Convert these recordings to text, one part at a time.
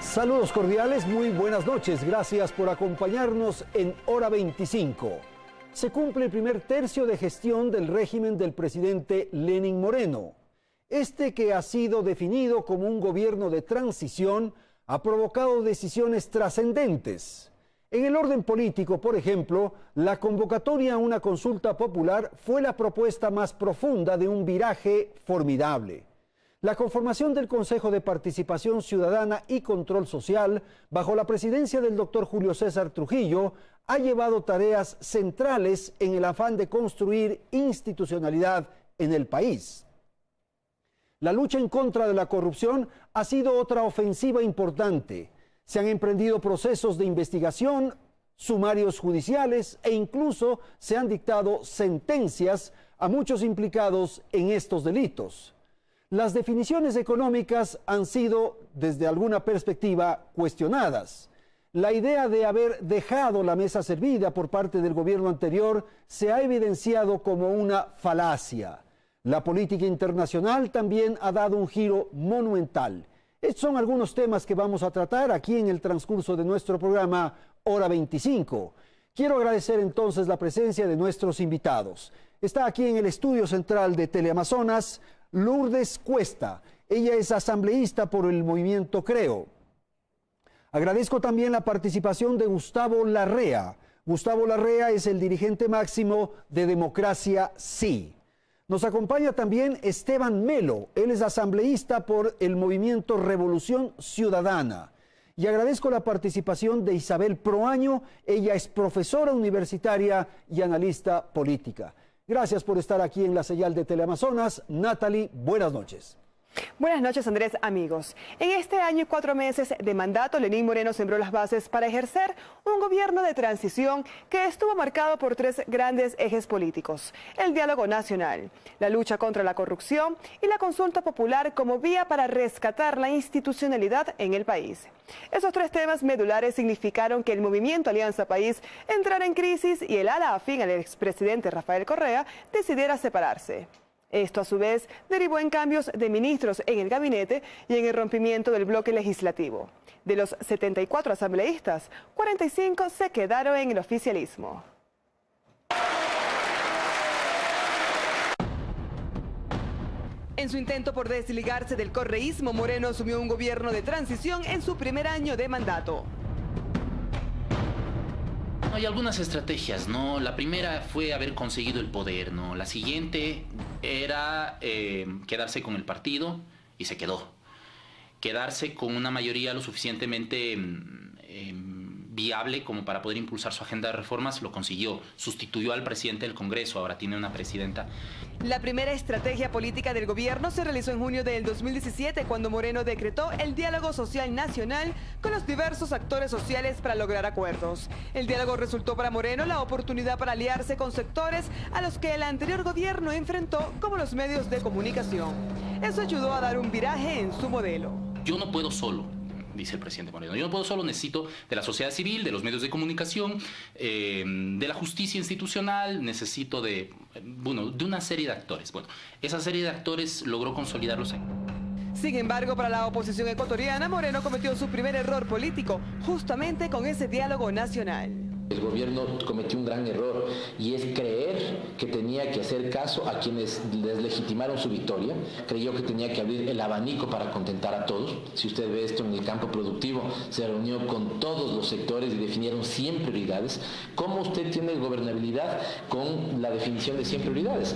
Saludos cordiales, muy buenas noches. Gracias por acompañarnos en Hora 25. Se cumple el primer tercio de gestión del régimen del presidente Lenín Moreno. Este, que ha sido definido como un gobierno de transición, ha provocado decisiones trascendentes. En el orden político, por ejemplo, la convocatoria a una consulta popular fue la propuesta más profunda de un viraje formidable. La conformación del Consejo de Participación Ciudadana y Control Social, bajo la presidencia del doctor Julio César Trujillo, ha llevado tareas centrales en el afán de construir institucionalidad en el país. La lucha en contra de la corrupción ha sido otra ofensiva importante. Se han emprendido procesos de investigación, sumarios judiciales e incluso se han dictado sentencias a muchos implicados en estos delitos. Las definiciones económicas han sido, desde alguna perspectiva, cuestionadas. La idea de haber dejado la mesa servida por parte del gobierno anterior se ha evidenciado como una falacia. La política internacional también ha dado un giro monumental. Estos son algunos temas que vamos a tratar aquí en el transcurso de nuestro programa Hora 25. Quiero agradecer entonces la presencia de nuestros invitados. Está aquí en el estudio central de Teleamazonas Lourdes Cuesta. Ella es asambleísta por el movimiento Creo. Agradezco también la participación de Gustavo Larrea. Gustavo Larrea es el dirigente máximo de Democracia Sí. Nos acompaña también Esteban Melo. Él es asambleísta por el movimiento Revolución Ciudadana. Y agradezco la participación de Isabel Proaño. Ella es profesora universitaria y analista política. Gracias por estar aquí en la señal de Teleamazonas. Natalie, buenas noches. Buenas noches, Andrés, amigos. En este año y 4 meses de mandato, Lenín Moreno sembró las bases para ejercer un gobierno de transición que estuvo marcado por 3 grandes ejes políticos: el diálogo nacional, la lucha contra la corrupción y la consulta popular como vía para rescatar la institucionalidad en el país. Esos 3 temas medulares significaron que el movimiento Alianza País entrara en crisis y el ala afín al expresidente Rafael Correa decidiera separarse. Esto, a su vez, derivó en cambios de ministros en el gabinete y en el rompimiento del bloque legislativo. De los 74 asambleístas, 45 se quedaron en el oficialismo. En su intento por desligarse del correísmo, Moreno asumió un gobierno de transición en su primer año de mandato. Hay algunas estrategias, ¿no? La primera fue haber conseguido el poder, ¿no? La siguiente era quedarse con el partido y se quedó. Quedarse con una mayoría lo suficientemente viable como para poder impulsar su agenda de reformas, lo consiguió. Sustituyó al presidente del Congreso, ahora tiene una presidenta. La primera estrategia política del gobierno se realizó en junio del 2017, cuando Moreno decretó el diálogo social nacional con los diversos actores sociales para lograr acuerdos. El diálogo resultó para Moreno la oportunidad para aliarse con sectores a los que el anterior gobierno enfrentó, como los medios de comunicación. Eso ayudó a dar un viraje en su modelo. Yo no puedo solo, dice el presidente Moreno. Yo no puedo solo, necesito de la sociedad civil, de los medios de comunicación, de la justicia institucional, necesito de una serie de actores. Bueno, esa serie de actores logró consolidarlos ahí. Sin embargo, para la oposición ecuatoriana, Moreno cometió su primer error político, justamente con ese diálogo nacional. El gobierno cometió un gran error y es creer que tenía que hacer caso a quienes deslegitimaron su victoria. Creyó que tenía que abrir el abanico para contentar a todos. Si usted ve esto en el campo productivo, se reunió con todos los sectores y definieron 100 prioridades. ¿Cómo usted tiene gobernabilidad con la definición de 100 prioridades?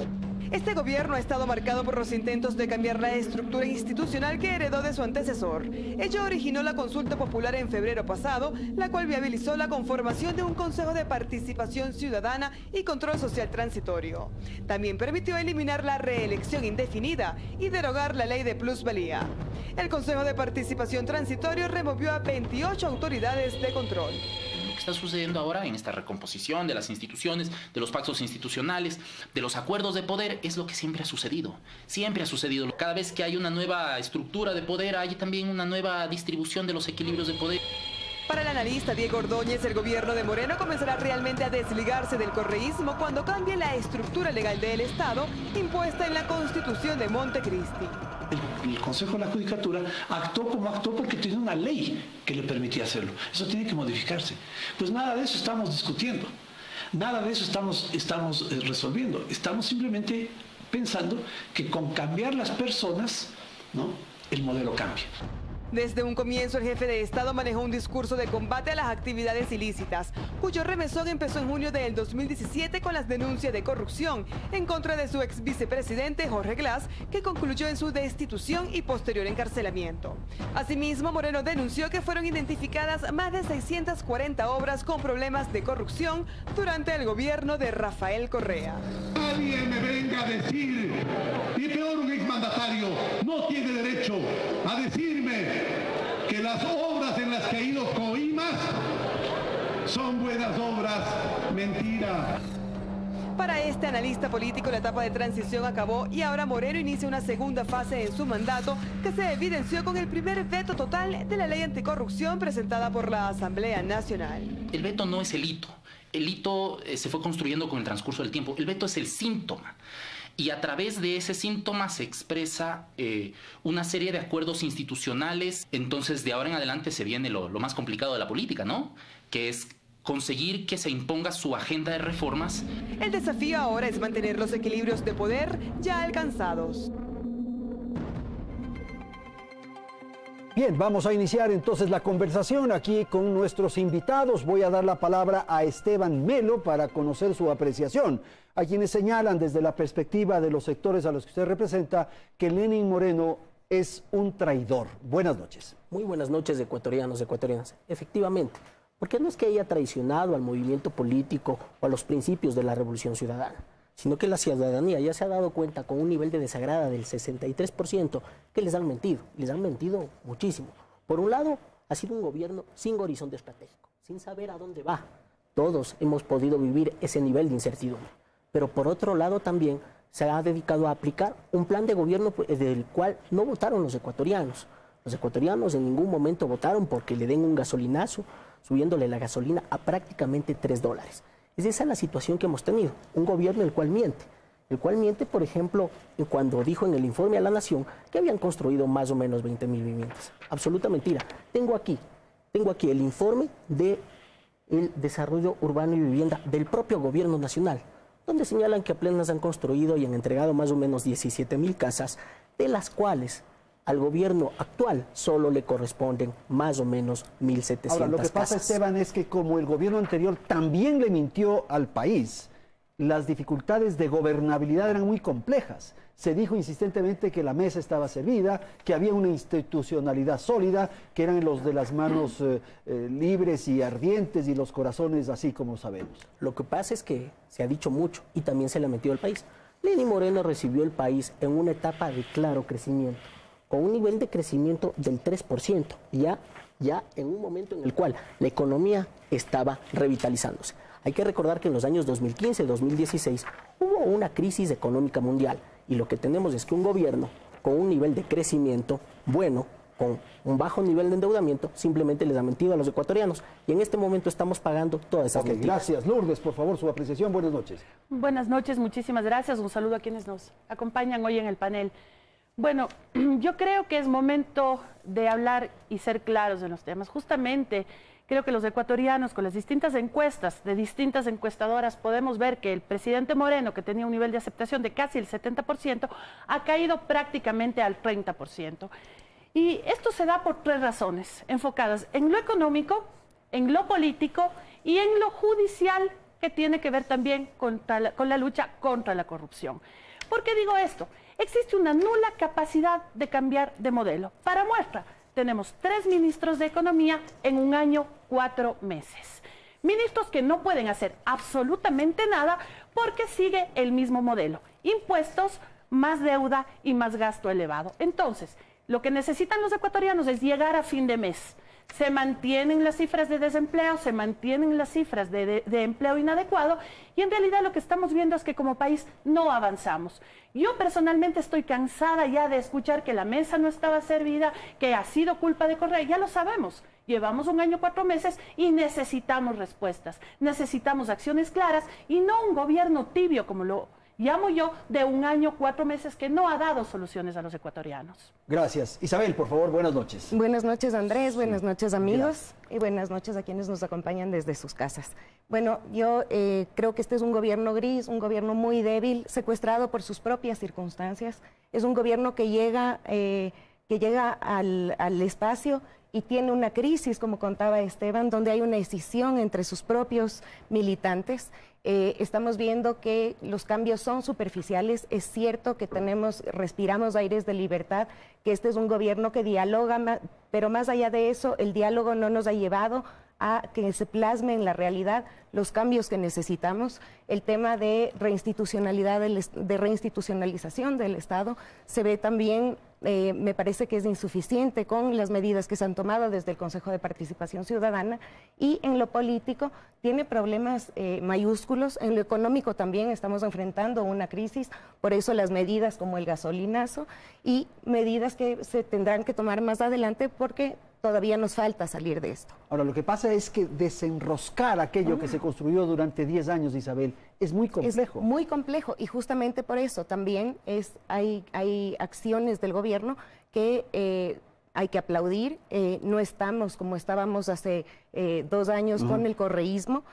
Este gobierno ha estado marcado por los intentos de cambiar la estructura institucional que heredó de su antecesor. Ello originó la consulta popular en febrero pasado, la cual viabilizó la conformación de un Consejo de Participación Ciudadana y Control Social Transitorio. También permitió eliminar la reelección indefinida y derogar la ley de plusvalía. El Consejo de Participación Transitorio removió a 28 autoridades de control. Lo que está sucediendo ahora en esta recomposición de las instituciones, de los pactos institucionales, de los acuerdos de poder, es lo que siempre ha sucedido. Siempre ha sucedido. Cada vez que hay una nueva estructura de poder, hay también una nueva distribución de los equilibrios de poder. Para el analista Diego Ordóñez, el gobierno de Moreno comenzará realmente a desligarse del correísmo cuando cambie la estructura legal del Estado impuesta en la Constitución de Montecristi. El el Consejo de la Judicatura actuó como actuó porque tiene una ley que le permitía hacerlo. Eso tiene que modificarse. Pues nada de eso estamos discutiendo. Nada de eso estamos resolviendo. Estamos simplemente pensando que con cambiar las personas, ¿no?, el modelo cambia. Desde un comienzo, el jefe de Estado manejó un discurso de combate a las actividades ilícitas, cuyo remesón empezó en junio del 2017 con las denuncias de corrupción en contra de su ex vicepresidente Jorge Glass, que concluyó en su destitución y posterior encarcelamiento. Asimismo, Moreno denunció que fueron identificadas más de 640 obras con problemas de corrupción durante el gobierno de Rafael Correa. Nadie me venga a decir, y peor un exmandatario, no tiene derecho a decirme que las obras en las que ha ido Coimas son buenas obras. Mentira. Para este analista político, la etapa de transición acabó y ahora Moreno inicia una segunda fase en su mandato que se evidenció con el primer veto total de la ley anticorrupción presentada por la Asamblea Nacional. El veto no es el hito. El hito se fue construyendo con el transcurso del tiempo. El veto es el síntoma. Y a través de ese síntoma se expresa una serie de acuerdos institucionales. Entonces, de ahora en adelante se viene lo más complicado de la política, ¿no? Que es conseguir que se imponga su agenda de reformas. El desafío ahora es mantener los equilibrios de poder ya alcanzados. Bien, vamos a iniciar entonces la conversación aquí con nuestros invitados. Voy a dar la palabra a Esteban Melo para conocer su apreciación, a quienes señalan desde la perspectiva de los sectores a los que usted representa que Lenín Moreno es un traidor. Buenas noches. Muy buenas noches, ecuatorianos, ecuatorianas. Efectivamente, porque no es que haya traicionado al movimiento político o a los principios de la Revolución Ciudadana, sino que la ciudadanía ya se ha dado cuenta con un nivel de desagrado del 63% que les han mentido muchísimo. Por un lado, ha sido un gobierno sin horizonte estratégico, sin saber a dónde va. Todos hemos podido vivir ese nivel de incertidumbre. Pero por otro lado también se ha dedicado a aplicar un plan de gobierno del cual no votaron los ecuatorianos. Los ecuatorianos en ningún momento votaron porque le den un gasolinazo, subiéndole la gasolina a prácticamente $3. Es esa la situación que hemos tenido, un gobierno el cual miente, por ejemplo, cuando dijo en el informe a la Nación que habían construido más o menos 20.000 viviendas. Absoluta mentira. Tengo aquí el informe del desarrollo urbano y vivienda del propio gobierno nacional, donde señalan que apenas han construido y han entregado más o menos 17.000 casas, de las cuales al gobierno actual solo le corresponden más o menos 1.700 Ahora, lo que pasa, Esteban, es que como el gobierno anterior también le mintió al país, las dificultades de gobernabilidad eran muy complejas. Se dijo insistentemente que la mesa estaba servida, que había una institucionalidad sólida, que eran los de las manos libres y ardientes y los corazones así como sabemos. Lo que pasa es que se ha dicho mucho y también se le ha mentido al país. Lenín Moreno recibió el país en una etapa de claro crecimiento, con un nivel de crecimiento del 3%, ya en un momento en el cual la economía estaba revitalizándose. Hay que recordar que en los años 2015-2016 hubo una crisis económica mundial y lo que tenemos es que un gobierno con un nivel de crecimiento bueno, con un bajo nivel de endeudamiento, simplemente les ha mentido a los ecuatorianos y en este momento estamos pagando todas esas mentiras. Gracias. Lourdes, por favor, su apreciación. Buenas noches. Buenas noches, muchísimas gracias. Un saludo a quienes nos acompañan hoy en el panel. Bueno, yo creo que es momento de hablar y ser claros en los temas. Justamente creo que los ecuatorianos, con las distintas encuestas de distintas encuestadoras, podemos ver que el presidente Moreno, que tenía un nivel de aceptación de casi el 70%, ha caído prácticamente al 30%. Y esto se da por tres razones, enfocadas en lo económico, en lo político y en lo judicial, que tiene que ver también con la lucha contra la corrupción. ¿Por qué digo esto? Existe una nula capacidad de cambiar de modelo. Para muestra, tenemos 3 ministros de Economía en un año, 4 meses. Ministros que no pueden hacer absolutamente nada porque sigue el mismo modelo. Impuestos, más deuda y más gasto elevado. Entonces, lo que necesitan los ecuatorianos es llegar a fin de mes. Se mantienen las cifras de desempleo, se mantienen las cifras de empleo inadecuado y en realidad lo que estamos viendo es que como país no avanzamos. Yo personalmente estoy cansada ya de escuchar que la mesa no estaba servida, que ha sido culpa de Correa, ya lo sabemos. Llevamos un año, 4 meses y necesitamos respuestas, necesitamos acciones claras y no un gobierno tibio como lo llamo yo, de 1 año, 4 meses que no ha dado soluciones a los ecuatorianos. Gracias. Isabel, por favor, buenas noches. Buenas noches, Andrés, buenas noches, amigos, y buenas noches a quienes nos acompañan desde sus casas. Bueno, yo creo que este es un gobierno gris, un gobierno muy débil, secuestrado por sus propias circunstancias. Es un gobierno que llega al espacio y tiene una crisis, como contaba Esteban, donde hay una escisión entre sus propios militantes. Estamos viendo que los cambios son superficiales. Es cierto que respiramos aires de libertad, que este es un gobierno que dialoga, pero más allá de eso, el diálogo no nos ha llevado a que se plasme en la realidad los cambios que necesitamos. El tema de reinstitucionalización del Estado se ve también, me parece que es insuficiente con las medidas que se han tomado desde el Consejo de Participación Ciudadana, y en lo político tiene problemas mayúsculos. En lo económico también estamos enfrentando una crisis, por eso las medidas como el gasolinazo y medidas que se tendrán que tomar más adelante, porque todavía nos falta salir de esto. Ahora, lo que pasa es que desenroscar aquello que se construyó durante 10 años, Isabel, es muy complejo. Es muy complejo, y justamente por eso también hay acciones del gobierno que hay que aplaudir. No estamos como estábamos hace 2 años con el correísmo.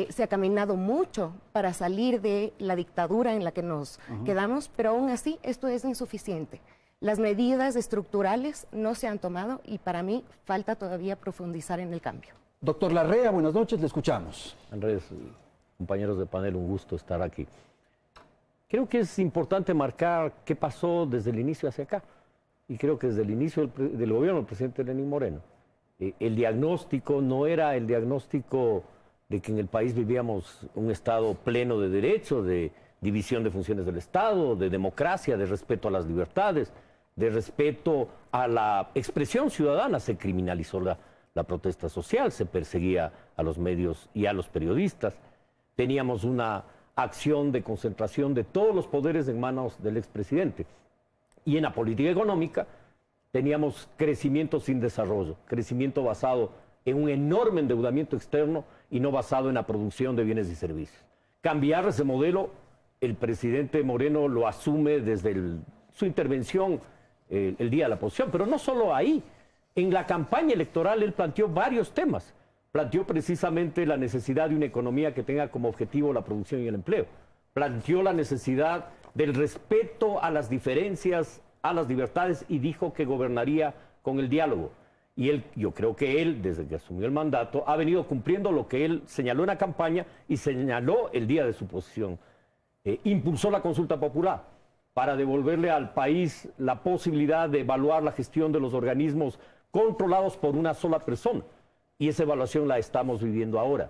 Se ha caminado mucho para salir de la dictadura en la que nos quedamos, pero aún así esto es insuficiente. Las medidas estructurales no se han tomado y para mí falta todavía profundizar en el cambio. Doctor Larrea, buenas noches, le escuchamos. Andrés, compañeros de panel, un gusto estar aquí. Creo que es importante marcar qué pasó desde el inicio hacia acá. Y creo que desde el inicio del gobierno del presidente Lenín Moreno, el diagnóstico no era el diagnóstico de que en el país vivíamos un Estado pleno de derecho, de división de funciones del Estado, de democracia, de respeto a las libertades, de respeto a la expresión ciudadana. Se criminalizó la protesta social, se perseguía a los medios y a los periodistas. Teníamos una acción de concentración de todos los poderes en manos del expresidente. Y en la política económica teníamos crecimiento sin desarrollo, crecimiento basado en un enorme endeudamiento externo y no basado en la producción de bienes y servicios. Cambiar ese modelo, el presidente Moreno lo asume desde su intervención el día de la oposición, pero no solo ahí. En la campaña electoral él planteó varios temas. Planteó precisamente la necesidad de una economía que tenga como objetivo la producción y el empleo. Planteó la necesidad del respeto a las diferencias, a las libertades, y dijo que gobernaría con el diálogo. Y yo creo que él, desde que asumió el mandato, ha venido cumpliendo lo que él señaló en la campaña y señaló el día de su posición. Impulsó la consulta popular para devolverle al país la posibilidad de evaluar la gestión de los organismos controlados por una sola persona. Y esa evaluación la estamos viviendo ahora.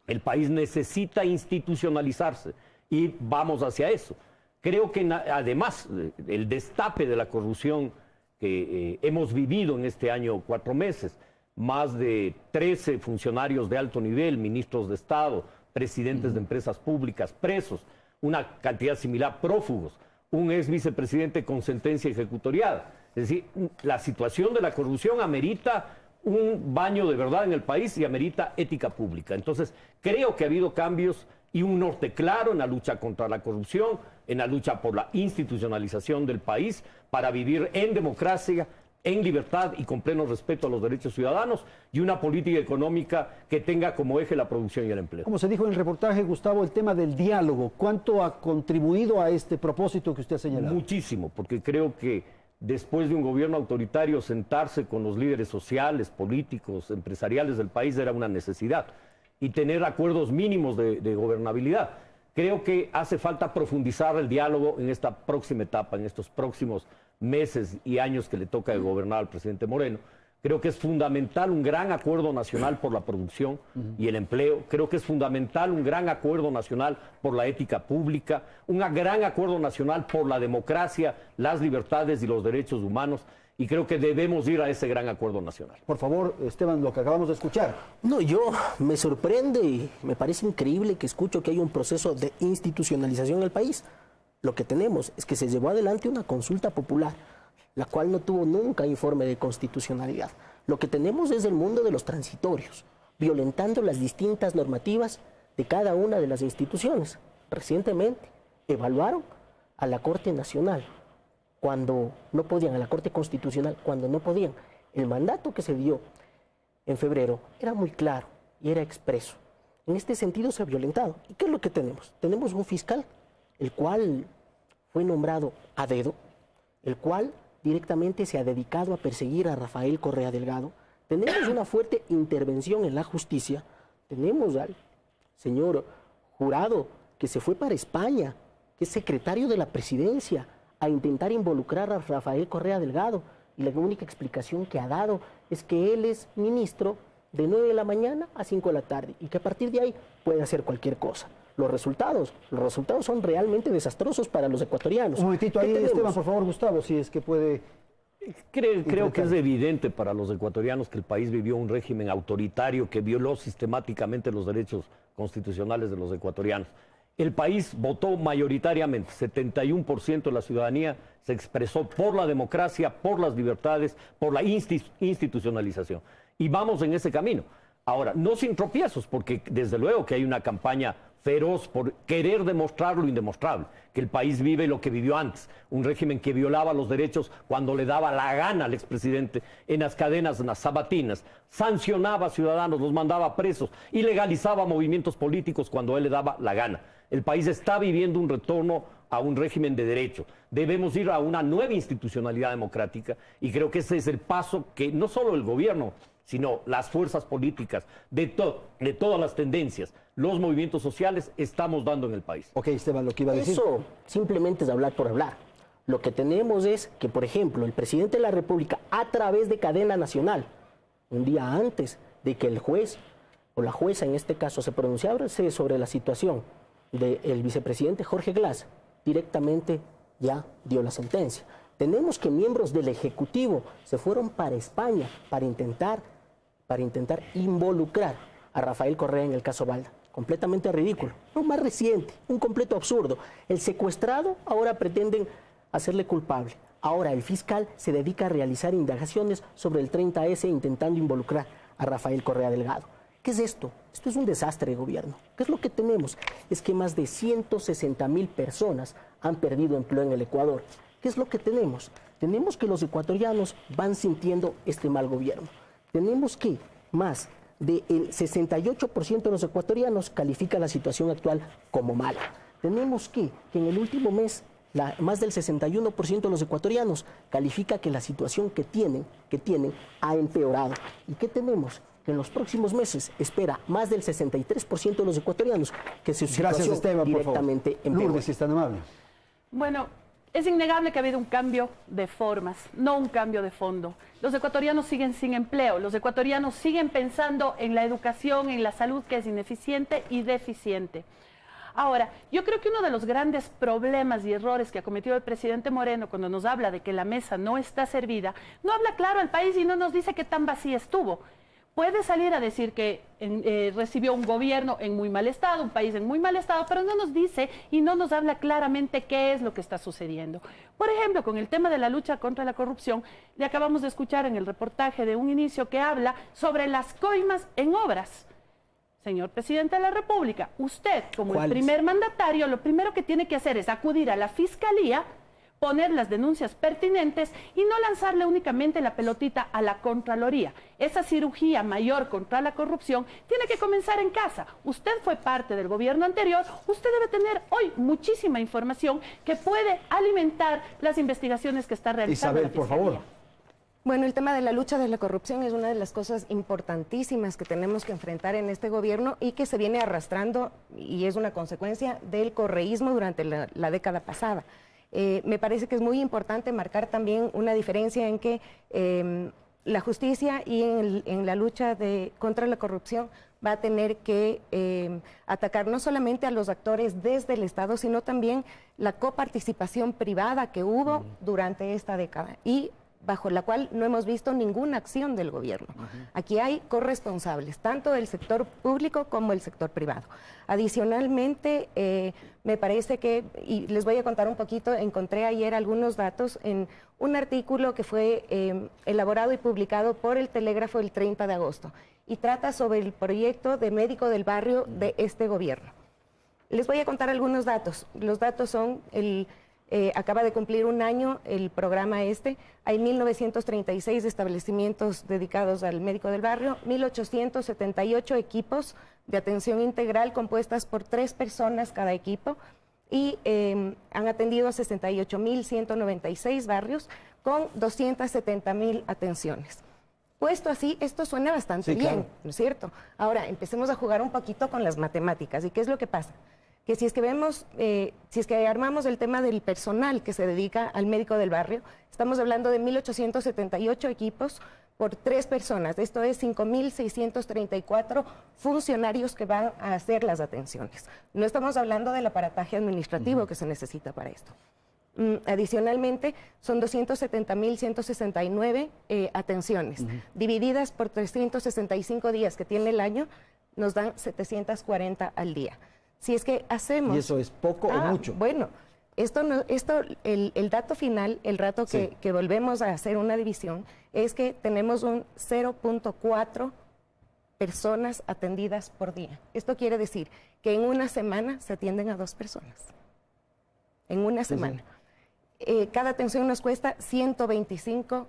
El país necesita institucionalizarse y vamos hacia eso. Creo que además el destape de la corrupción que hemos vivido en este año 4 meses, más de 13 funcionarios de alto nivel, ministros de Estado, presidentes de empresas públicas presos, una cantidad similar prófugos, un ex vicepresidente con sentencia ejecutoriada. Es decir, la situación de la corrupción amerita un baño de verdad en el país y amerita ética pública. Entonces, creo que ha habido cambios y un norte claro en la lucha contra la corrupción, en la lucha por la institucionalización del país, para vivir en democracia, en libertad y con pleno respeto a los derechos ciudadanos, y una política económica que tenga como eje la producción y el empleo. Como se dijo en el reportaje, Gustavo, el tema del diálogo, ¿cuánto ha contribuido a este propósito que usted ha señalado? Muchísimo, porque creo que después de un gobierno autoritario, sentarse con los líderes sociales, políticos, empresariales del país era una necesidad, y tener acuerdos mínimos de gobernabilidad. Creo que hace falta profundizar el diálogo en esta próxima etapa, en estos próximos meses y años que le toca de gobernar al presidente Moreno. Creo que es fundamental un gran acuerdo nacional por la producción y el empleo. Creo que es fundamental un gran acuerdo nacional por la ética pública, un gran acuerdo nacional por la democracia, las libertades y los derechos humanos. Y creo que debemos ir a ese gran acuerdo nacional. Por favor, Esteban, lo que acabamos de escuchar. No, yo me sorprende y me parece increíble que escucho que hay un proceso de institucionalización en el país. Lo que tenemos es que se llevó adelante una consulta popular, la cual no tuvo nunca informe de constitucionalidad. Lo que tenemos es el mundo de los transitorios, violentando las distintas normativas de cada una de las instituciones. Recientemente, evaluaron a la Corte Nacional cuando no podían, a la Corte Constitucional cuando no podían. El mandato que se dio en febrero era muy claro y era expreso. En este sentido se ha violentado. ¿Y qué es lo que tenemos? Tenemos un fiscal, el cual fue nombrado a dedo, el cual directamente se ha dedicado a perseguir a Rafael Correa Delgado. Tenemos una fuerte intervención en la justicia. Tenemos al señor Jurado, que se fue para España, que es secretario de la presidencia, a intentar involucrar a Rafael Correa Delgado. Y la única explicación que ha dado es que él es ministro de 9 de la mañana a 5 de la tarde y que a partir de ahí puede hacer cualquier cosa. Los resultados son realmente desastrosos para los ecuatorianos. Un momentito ahí, Esteban, por favor, Gustavo, si es que puede... Creo que es evidente para los ecuatorianos que el país vivió un régimen autoritario que violó sistemáticamente los derechos constitucionales de los ecuatorianos. El país votó mayoritariamente, 71% de la ciudadanía se expresó por la democracia, por las libertades, por la institucionalización. Y vamos en ese camino. Ahora, no sin tropiezos, porque desde luego que hay una campaña feroz por querer demostrar lo indemostrable, que el país vive lo que vivió antes, un régimen que violaba los derechos cuando le daba la gana al expresidente en las cadenas, en las sabatinas, sancionaba a ciudadanos, los mandaba presos, ilegalizaba movimientos políticos cuando él le daba la gana. El país está viviendo un retorno a un régimen de derecho. Debemos ir a una nueva institucionalidad democrática y creo que ese es el paso que no solo el gobierno, sino las fuerzas políticas de todas las tendencias, los movimientos sociales, estamos dando en el país. Ok, Esteban, lo que iba a decir. Eso simplemente es hablar por hablar. Lo que tenemos es que, por ejemplo, el presidente de la República, a través de cadena nacional, un día antes de que el juez o la jueza en este caso se pronunciara sobre la situación del vicepresidente Jorge Glass, directamente ya dio la sentencia. Tenemos que miembros del Ejecutivo se fueron para España para intentar involucrar a Rafael Correa en el caso Balda. Completamente ridículo. Lo más reciente, un completo absurdo. El secuestrado ahora pretenden hacerle culpable. Ahora el fiscal se dedica a realizar indagaciones sobre el 30S intentando involucrar a Rafael Correa Delgado. ¿Qué es esto? Esto es un desastre de gobierno. ¿Qué es lo que tenemos? Es que más de 160,000 personas han perdido empleo en el Ecuador. ¿Qué es lo que tenemos? Tenemos que los ecuatorianos van sintiendo este mal gobierno. Tenemos que más del 68% de los ecuatorianos califica la situación actual como mala. Tenemos que en el último mes más del 61% de los ecuatorianos califica que la situación que tienen ha empeorado. ¿Y qué tenemos? Que en los próximos meses espera más del 63% de los ecuatorianos que su situación Esteban, directamente empeore. Lourdes, si es tan amable. Bueno, es innegable que ha habido un cambio de formas, no un cambio de fondo. Los ecuatorianos siguen sin empleo, los ecuatorianos siguen pensando en la educación, en la salud, que es ineficiente y deficiente. Ahora, yo creo que uno de los grandes problemas y errores que ha cometido el presidente Moreno cuando nos habla de que la mesa no está servida, no habla claro al país y no nos dice qué tan vacía estuvo. Puede salir a decir que recibió un gobierno en muy mal estado, un país en muy mal estado, pero no nos dice y no nos habla claramente qué es lo que está sucediendo. Por ejemplo, con el tema de la lucha contra la corrupción, le acabamos de escuchar en el reportaje de un inicio que habla sobre las coimas en obras. Señor presidente de la República, usted como el primer mandatario, lo primero que tiene que hacer es acudir a la Fiscalía, poner las denuncias pertinentes y no lanzarle únicamente la pelotita a la Contraloría. Esa cirugía mayor contra la corrupción tiene que comenzar en casa. Usted fue parte del gobierno anterior, usted debe tener hoy muchísima información que puede alimentar las investigaciones que está realizando Isabel, la Fiscalía. por favor. Bueno, el tema de la lucha de la corrupción es una de las cosas importantísimas que tenemos que enfrentar en este gobierno y que se viene arrastrando y es una consecuencia del correísmo durante la década pasada. Me parece que es muy importante marcar también una diferencia en que la justicia y en la lucha contra la corrupción va a tener que atacar no solamente a los actores desde el Estado, sino también la coparticipación privada que hubo durante esta década y bajo la cual no hemos visto ninguna acción del gobierno. Aquí hay corresponsables, tanto del sector público como el sector privado. Adicionalmente, me parece que, y les voy a contar un poquito, encontré ayer algunos datos en un artículo que fue elaborado y publicado por El Telégrafo el 30 de agosto, y trata sobre el proyecto de médico del barrio de este gobierno. Les voy a contar algunos datos. Los datos son, acaba de cumplir un año el programa este. Hay 1.936 establecimientos dedicados al médico del barrio, 1.878 equipos de atención integral compuestas por 3 personas cada equipo y han atendido a 68.196 barrios con 270.000 atenciones. Puesto así, esto suena bastante bien, claro, ¿no es cierto? Ahora, empecemos a jugar un poquito con las matemáticas. ¿Y qué es lo que pasa? Que si es que vemos, si es que armamos el tema del personal que se dedica al médico del barrio, estamos hablando de 1.878 equipos por 3 personas. Esto es 5.634 funcionarios que van a hacer las atenciones. No estamos hablando del aparataje administrativo que se necesita para esto. Adicionalmente, son 270.169 atenciones, divididas por 365 días que tiene el año, nos dan 740 al día. Si es que hacemos... ¿Y eso es poco o mucho? Bueno, el dato final, el rato que volvemos a hacer una división, es que tenemos un 0.4 personas atendidas por día. Esto quiere decir que en una semana se atienden a 2 personas. En una semana. Cada atención nos cuesta $125,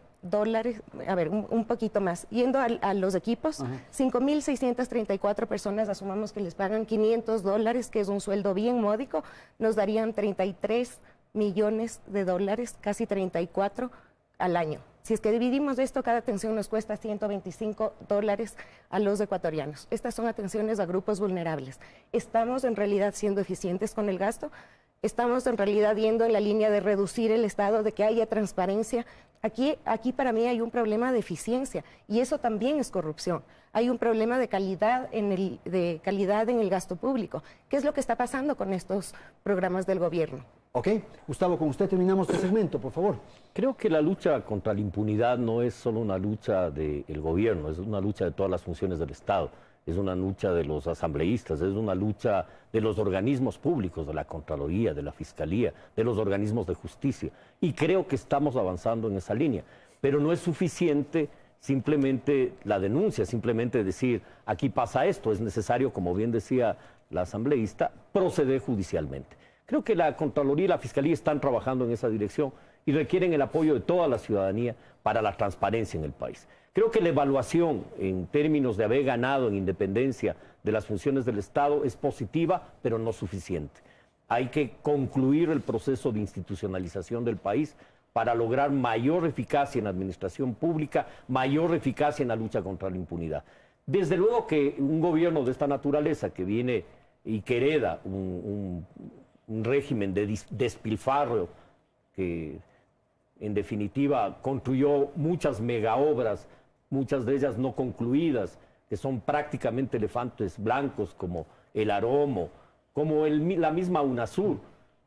a ver, un poquito más. Yendo a los equipos, 5.634 personas, asumamos que les pagan $500, que es un sueldo bien módico, nos darían $33 millones, casi 34 al año. Si es que dividimos esto, cada atención nos cuesta $125 a los ecuatorianos. Estas son atenciones a grupos vulnerables. ¿Estamos en realidad siendo eficientes con el gasto? ¿Estamos en realidad yendo en la línea de reducir el Estado, de que haya transparencia? Aquí para mí hay un problema de eficiencia y eso también es corrupción. Hay un problema de calidad en el gasto público. ¿Qué es lo que está pasando con estos programas del gobierno? Ok, Gustavo, con usted terminamos este segmento, por favor. Creo que la lucha contra la impunidad no es solo una lucha del gobierno, es una lucha de todas las funciones del Estado. Es una lucha de los asambleístas, es una lucha de los organismos públicos, de la Contraloría, de la Fiscalía, de los organismos de justicia. Y creo que estamos avanzando en esa línea. Pero no es suficiente simplemente la denuncia, simplemente decir, aquí pasa esto. Es necesario, como bien decía la asambleísta, proceder judicialmente. Creo que la Contraloría y la Fiscalía están trabajando en esa dirección y requieren el apoyo de toda la ciudadanía para la transparencia en el país. Creo que la evaluación en términos de haber ganado en independencia de las funciones del Estado es positiva, pero no suficiente. Hay que concluir el proceso de institucionalización del país para lograr mayor eficacia en la administración pública, mayor eficacia en la lucha contra la impunidad. Desde luego que un gobierno de esta naturaleza que viene y que hereda un régimen de despilfarro que en definitiva construyó muchas megaobras, muchas de ellas no concluidas, que son prácticamente elefantes blancos, como el Aromo, como la misma UNASUR,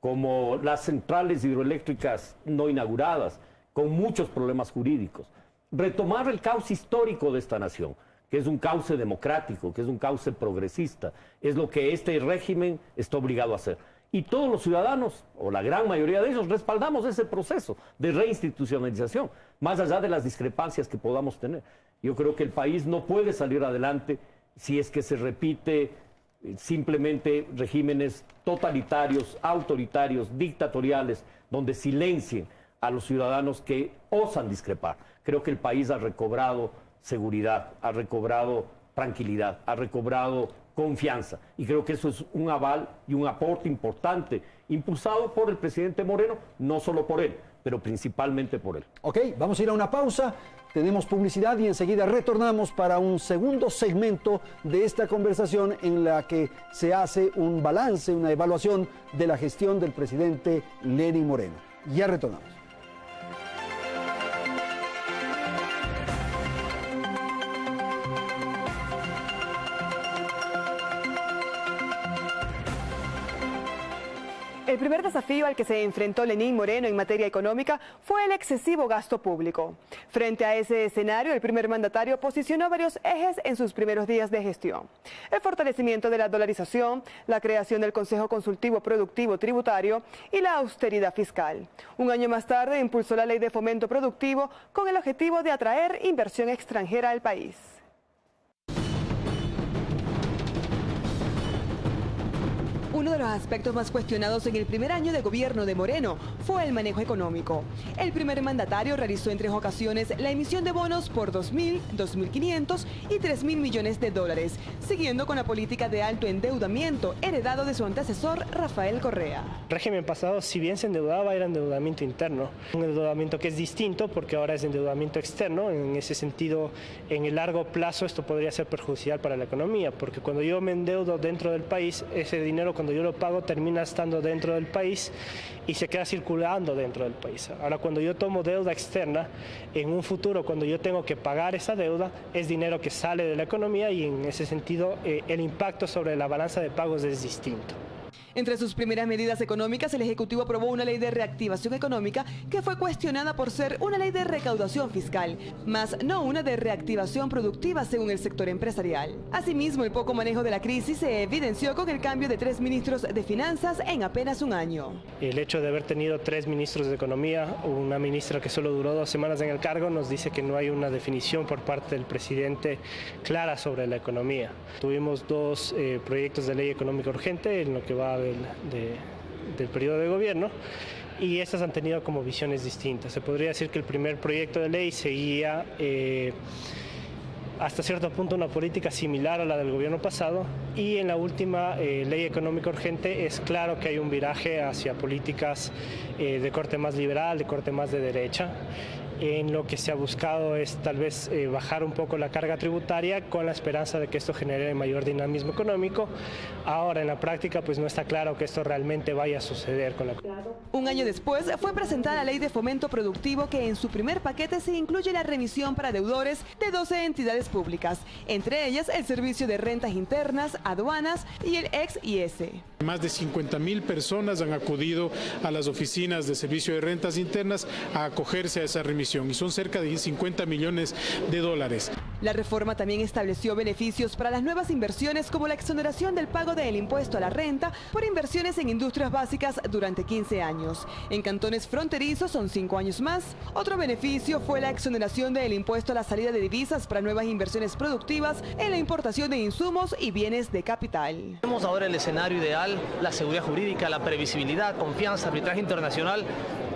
como las centrales hidroeléctricas no inauguradas, con muchos problemas jurídicos. Retomar el cauce histórico de esta nación, que es un cauce democrático, que es un cauce progresista, es lo que este régimen está obligado a hacer. Y todos los ciudadanos, o la gran mayoría de ellos, respaldamos ese proceso de reinstitucionalización, más allá de las discrepancias que podamos tener. Yo creo que el país no puede salir adelante si es que se repite simplemente regímenes totalitarios, autoritarios, dictatoriales, donde silencien a los ciudadanos que osan discrepar. Creo que el país ha recobrado seguridad, ha recobrado tranquilidad, ha recobrado confianza. Y creo que eso es un aval y un aporte importante, impulsado por el presidente Moreno, no solo por él, pero principalmente por él. Ok, vamos a ir a una pausa, tenemos publicidad y enseguida retornamos para un segundo segmento de esta conversación en la que se hace un balance, una evaluación de la gestión del presidente Lenín Moreno. Ya retornamos. El primer desafío al que se enfrentó Lenín Moreno en materia económica fue el excesivo gasto público. Frente a ese escenario, el primer mandatario posicionó varios ejes en sus primeros días de gestión: el fortalecimiento de la dolarización, la creación del Consejo Consultivo Productivo Tributario y la austeridad fiscal. Un año más tarde impulsó la Ley de Fomento Productivo con el objetivo de atraer inversión extranjera al país. uno de los aspectos más cuestionados en el primer año de gobierno de Moreno fue el manejo económico. El primer mandatario realizó en 3 ocasiones la emisión de bonos por 2.000, 2.500 y 3.000 millones de dólares, siguiendo con la política de alto endeudamiento heredado de su antecesor Rafael Correa. El régimen pasado, si bien se endeudaba, era endeudamiento interno, un endeudamiento que es distinto porque ahora es endeudamiento externo. En ese sentido, en el largo plazo esto podría ser perjudicial para la economía, porque cuando yo me endeudo dentro del país, ese dinero cuando yo lo pago termina estando dentro del país y se queda circulando dentro del país. Ahora, cuando yo tomo deuda externa, en un futuro cuando yo tengo que pagar esa deuda, es dinero que sale de la economía y en ese sentido el impacto sobre la balanza de pagos es distinto. Entre sus primeras medidas económicas, el Ejecutivo aprobó una ley de reactivación económica que fue cuestionada por ser una ley de recaudación fiscal, más no una de reactivación productiva según el sector empresarial. Asimismo, el poco manejo de la crisis se evidenció con el cambio de 3 ministros de Finanzas en apenas un año. El hecho de haber tenido 3 ministros de Economía, una ministra que solo duró 2 semanas en el cargo, nos dice que no hay una definición por parte del presidente clara sobre la economía. Tuvimos 2 proyectos de ley económica urgente en lo que va del periodo de gobierno, y estas han tenido como visiones distintas. Se podría decir que el primer proyecto de ley seguía hasta cierto punto una política similar a la del gobierno pasado, y en la última ley económica urgente es claro que hay un viraje hacia políticas de corte más liberal, de corte más de derecha. En lo que se ha buscado es tal vez bajar un poco la carga tributaria con la esperanza de que esto genere mayor dinamismo económico. Ahora en la práctica pues no está claro que esto realmente vaya a suceder con la... Un año después fue presentada la Ley de Fomento Productivo, que en su primer paquete se incluye la remisión para deudores de 12 entidades públicas, entre ellas el Servicio de Rentas Internas, Aduanas y el ex-IS. Más de 50.000 personas han acudido a las oficinas de Servicio de Rentas Internas a acogerse a esa remisión, y son cerca de 50 millones de dólares. La reforma también estableció beneficios para las nuevas inversiones, como la exoneración del pago del impuesto a la renta por inversiones en industrias básicas durante 15 años. En cantones fronterizos son 5 años más. Otro beneficio fue la exoneración del impuesto a la salida de divisas para nuevas inversiones productivas en la importación de insumos y bienes de capital. Tenemos ahora el escenario ideal, la seguridad jurídica, la previsibilidad, confianza, arbitraje internacional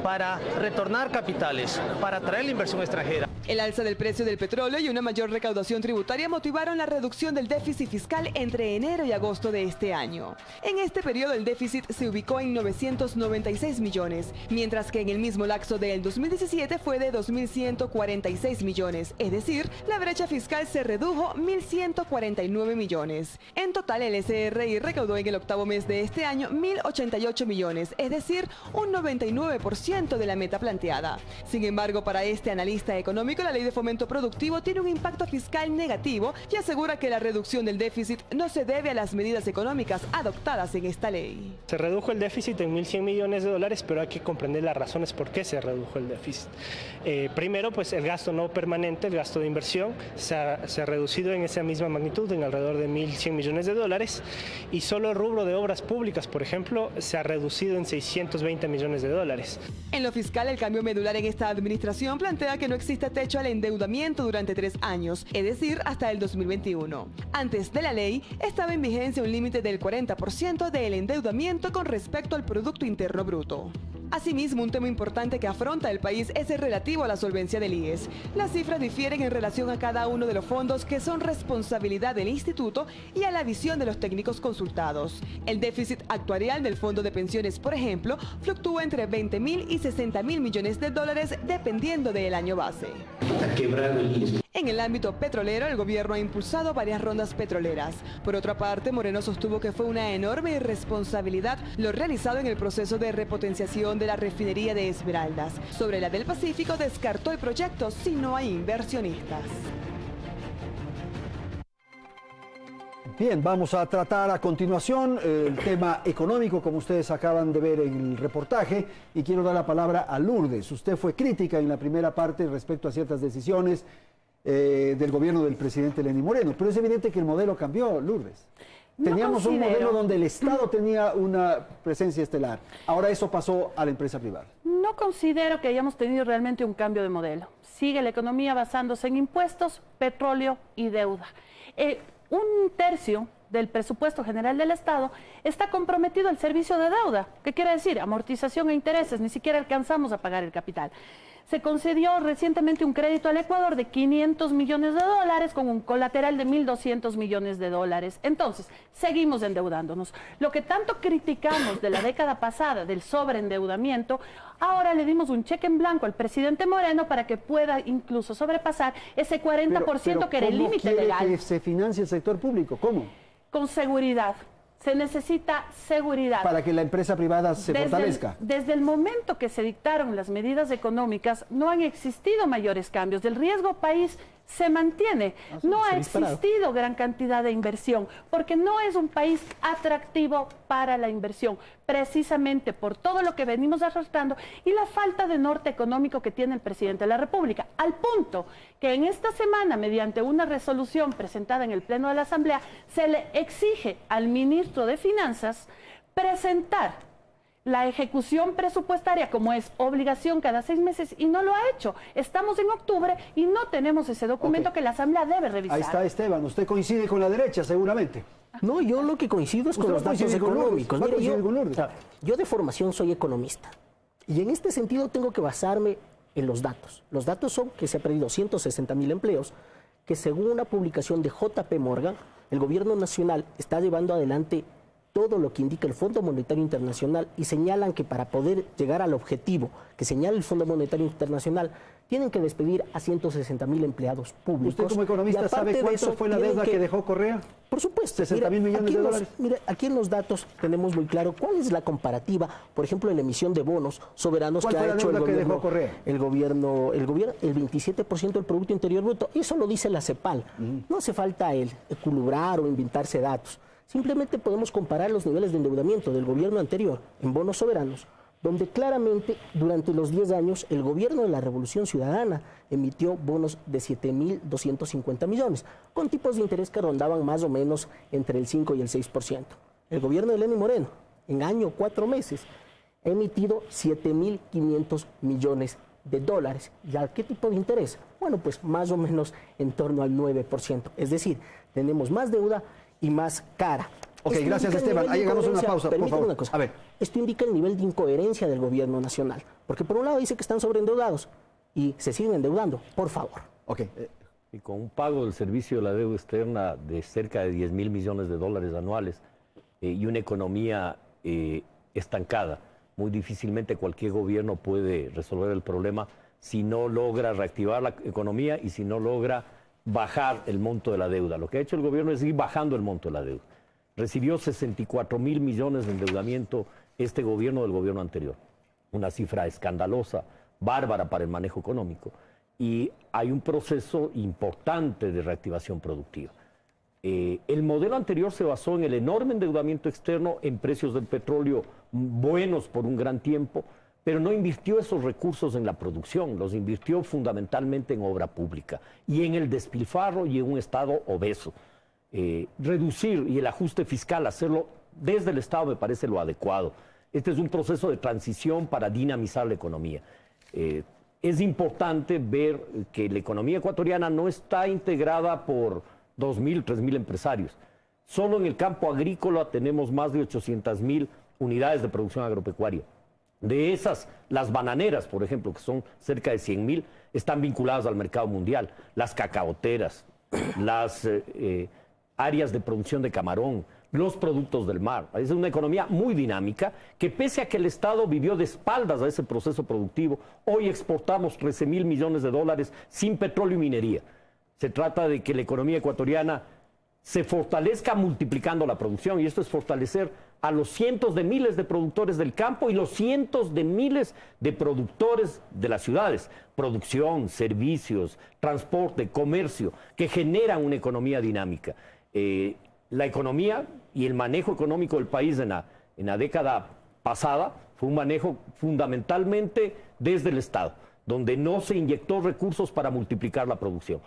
para retornar capitales, para atraer la inversión extranjera. El alza del precio del petróleo y una mayor recaudación tributaria motivaron la reducción del déficit fiscal entre enero y agosto de este año. En este periodo el déficit se ubicó en 996 millones, mientras que en el mismo lapso del 2017 fue de 2.146 millones, es decir, la brecha fiscal se redujo 1.149 millones. En total el SRI recaudó en el octavo mes de este año 1.088 millones, es decir, un 99% de la meta planteada. Sin embargo, para este analista económico, la Ley de Fomento Productivo tiene un impacto fiscal negativo y asegura que la reducción del déficit no se debe a las medidas económicas adoptadas en esta ley. Se redujo el déficit en 1.100 millones de dólares, pero hay que comprender las razones por qué se redujo el déficit. Primero, pues el gasto no permanente, el gasto de inversión, se ha reducido en esa misma magnitud, en alrededor de 1.100 millones de dólares, y solo el rubro de obras públicas, por ejemplo, se ha reducido en 620 millones de dólares. En lo fiscal, el cambio medular en esta administración plantea que no existe techo al endeudamiento durante 3 años, es decir, hasta el 2021. Antes de la ley, estaba en vigencia un límite del 40% del endeudamiento con respecto al Producto Interno Bruto. Asimismo, un tema importante que afronta el país es el relativo a la solvencia del IES. Las cifras difieren en relación a cada uno de los fondos que son responsabilidad del instituto y a la visión de los técnicos consultados. El déficit actuarial del Fondo de Pensiones, por ejemplo, fluctúa entre 20.000 y 60.000 millones de dólares dependiendo del año base. Ha quebrado el IES. En el ámbito petrolero, el gobierno ha impulsado varias rondas petroleras. Por otra parte, Moreno sostuvo que fue una enorme irresponsabilidad lo realizado en el proceso de repotenciación de la refinería de Esmeraldas. Sobre la del Pacífico, descartó el proyecto si no hay inversionistas. Bien, vamos a tratar a continuación el tema económico, como ustedes acaban de ver en el reportaje, y quiero dar la palabra a Lourdes. Usted fue crítica en la primera parte respecto a ciertas decisiones del gobierno del presidente Lenín Moreno, pero es evidente que el modelo cambió, Lourdes. Teníamos un modelo donde el Estado tenía una presencia estelar. Ahora eso pasó a la empresa privada. No considero que hayamos tenido realmente un cambio de modelo. Sigue la economía basándose en impuestos, petróleo y deuda. Un tercio del presupuesto general del Estado está comprometido el servicio de deuda. ¿Qué quiere decir? Amortización e intereses, ni siquiera alcanzamos a pagar el capital. Se concedió recientemente un crédito al Ecuador de 500 millones de dólares con un colateral de 1.200 millones de dólares. Entonces, seguimos endeudándonos. Lo que tanto criticamos de la década pasada, del sobreendeudamiento, ahora le dimos un cheque en blanco al presidente Moreno para que pueda incluso sobrepasar ese 40% que era el límite legal. ¿Cómo quiere que se financie el sector público? ¿Cómo? Con seguridad. Se necesita seguridad. Para que la empresa privada se fortalezca. Desde el momento que se dictaron las medidas económicas, no han existido mayores cambios. El riesgo país se mantiene. No ha existido gran cantidad de inversión, porque no es un país atractivo para la inversión, precisamente por todo lo que venimos arrastrando y la falta de norte económico que tiene el presidente de la República, al punto que en esta semana, mediante una resolución presentada en el Pleno de la Asamblea, se le exige al ministro de Finanzas presentar la ejecución presupuestaria, como es obligación cada 6 meses, y no lo ha hecho. Estamos en octubre y no tenemos ese documento que la Asamblea debe revisar. Ahí está Esteban, usted coincide con la derecha seguramente. No, yo lo que coincido es con los datos económicos. Mire, yo de formación soy economista y en este sentido tengo que basarme en los datos. Los datos son que se han perdido 160.000 empleos, que según una publicación de JP Morgan, el gobierno nacional está llevando adelante todo lo que indica el Fondo Monetario Internacional y señalan que para poder llegar al objetivo que señala el Fondo Monetario Internacional tienen que despedir a 160.000 empleados públicos. ¿Usted como economista sabe cuánto fue la deuda que dejó Correa? Por supuesto. 60.000 millones de dólares. Mire, aquí en los datos tenemos muy claro cuál es la comparativa, por ejemplo, en la emisión de bonos soberanos que ha hecho el gobierno. El 27% del Producto Interior Bruto. Eso lo dice la CEPAL. No hace falta equilibrar o inventarse datos. Simplemente podemos comparar los niveles de endeudamiento del gobierno anterior en bonos soberanos, donde claramente durante los 10 años el gobierno de la Revolución Ciudadana emitió bonos de 7.250 millones, con tipos de interés que rondaban más o menos entre el 5 y el 6%. El gobierno de Lenín Moreno, en año 4 meses, ha emitido 7.500 millones de dólares. ¿Ya qué tipo de interés? Bueno, pues más o menos en torno al 9%. Es decir, tenemos más deuda y más cara. Ok, gracias Esteban. Ahí llegamos a una pausa, por favor. Una cosa. A ver. Esto indica el nivel de incoherencia del gobierno nacional. Porque por un lado dice que están sobreendeudados y se siguen endeudando. Por favor. Ok. Y con un pago del servicio de la deuda externa de cerca de 10.000 millones de dólares anuales y una economía estancada, muy difícilmente cualquier gobierno puede resolver el problema si no logra reactivar la economía y si no logra bajar el monto de la deuda. Lo que ha hecho el gobierno es ir bajando el monto de la deuda. Recibió 64.000 millones de endeudamiento este gobierno del gobierno anterior. Una cifra escandalosa, bárbara para el manejo económico. Y hay un proceso importante de reactivación productiva. El modelo anterior se basó en el enorme endeudamiento externo, en precios del petróleo buenos por un gran tiempo, pero no invirtió esos recursos en la producción, los invirtió fundamentalmente en obra pública y en el despilfarro y en un Estado obeso. Reducir y el ajuste fiscal, hacerlo desde el Estado me parece lo adecuado. Este es un proceso de transición para dinamizar la economía. Es importante ver que la economía ecuatoriana no está integrada por 2.000, 3.000 empresarios. Solo en el campo agrícola tenemos más de 800.000 unidades de producción agropecuaria. De esas, las bananeras, por ejemplo, que son cerca de 100.000, están vinculadas al mercado mundial. Las cacaoteras, las áreas de producción de camarón, los productos del mar. Es una economía muy dinámica que pese a que el Estado vivió de espaldas a ese proceso productivo, hoy exportamos 13.000 millones de dólares sin petróleo y minería. Se trata de que la economía ecuatoriana se fortalezca multiplicando la producción y esto es fortalecer a los cientos de miles de productores del campo y los cientos de miles de productores de las ciudades. Producción, servicios, transporte, comercio, que generan una economía dinámica. La economía y el manejo económico del país en la década pasada fue un manejo fundamentalmente desde el Estado, donde no se inyectó recursos para multiplicar la producción.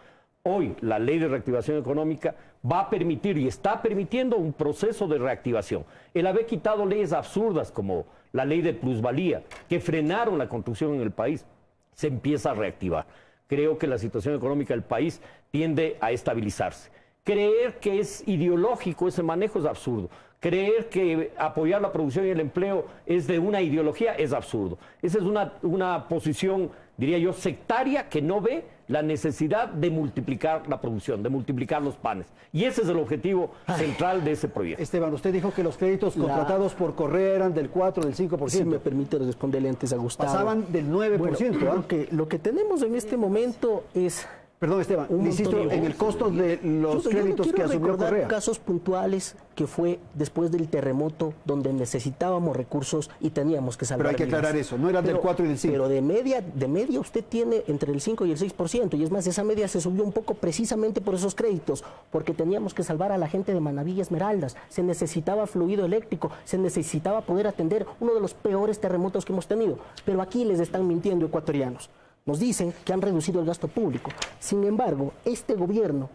Hoy la ley de reactivación económica va a permitir y está permitiendo un proceso de reactivación. El haber quitado leyes absurdas como la ley de plusvalía, que frenaron la construcción en el país, se empieza a reactivar. Creo que la situación económica del país tiende a estabilizarse. Creer que es ideológico ese manejo es absurdo. Creer que apoyar la producción y el empleo es de una ideología es absurdo. Esa es una posición, diría yo, sectaria, que no ve la necesidad de multiplicar la producción, de multiplicar los panes. Y ese es el objetivo central de ese proyecto. Esteban, usted dijo que los créditos contratados por Correa eran del 4, del 5%. Si me permite responderle antes a Gustavo. Pasaban del 9%. Bueno, lo que tenemos en este momento es... Perdón, Esteban, insisto en el costo de los créditos que asumió Correa. Casos puntuales que fue después del terremoto donde necesitábamos recursos y teníamos que salvar Pero hay que aclarar eso, no era del 4 y del 5. Pero de media usted tiene entre el 5 y el 6%, y es más, esa media se subió un poco precisamente por esos créditos, porque teníamos que salvar a la gente de Manabí y Esmeraldas, se necesitaba fluido eléctrico, se necesitaba poder atender uno de los peores terremotos que hemos tenido. Pero aquí les están mintiendo ecuatorianos. Nos dicen que han reducido el gasto público. Sin embargo, este gobierno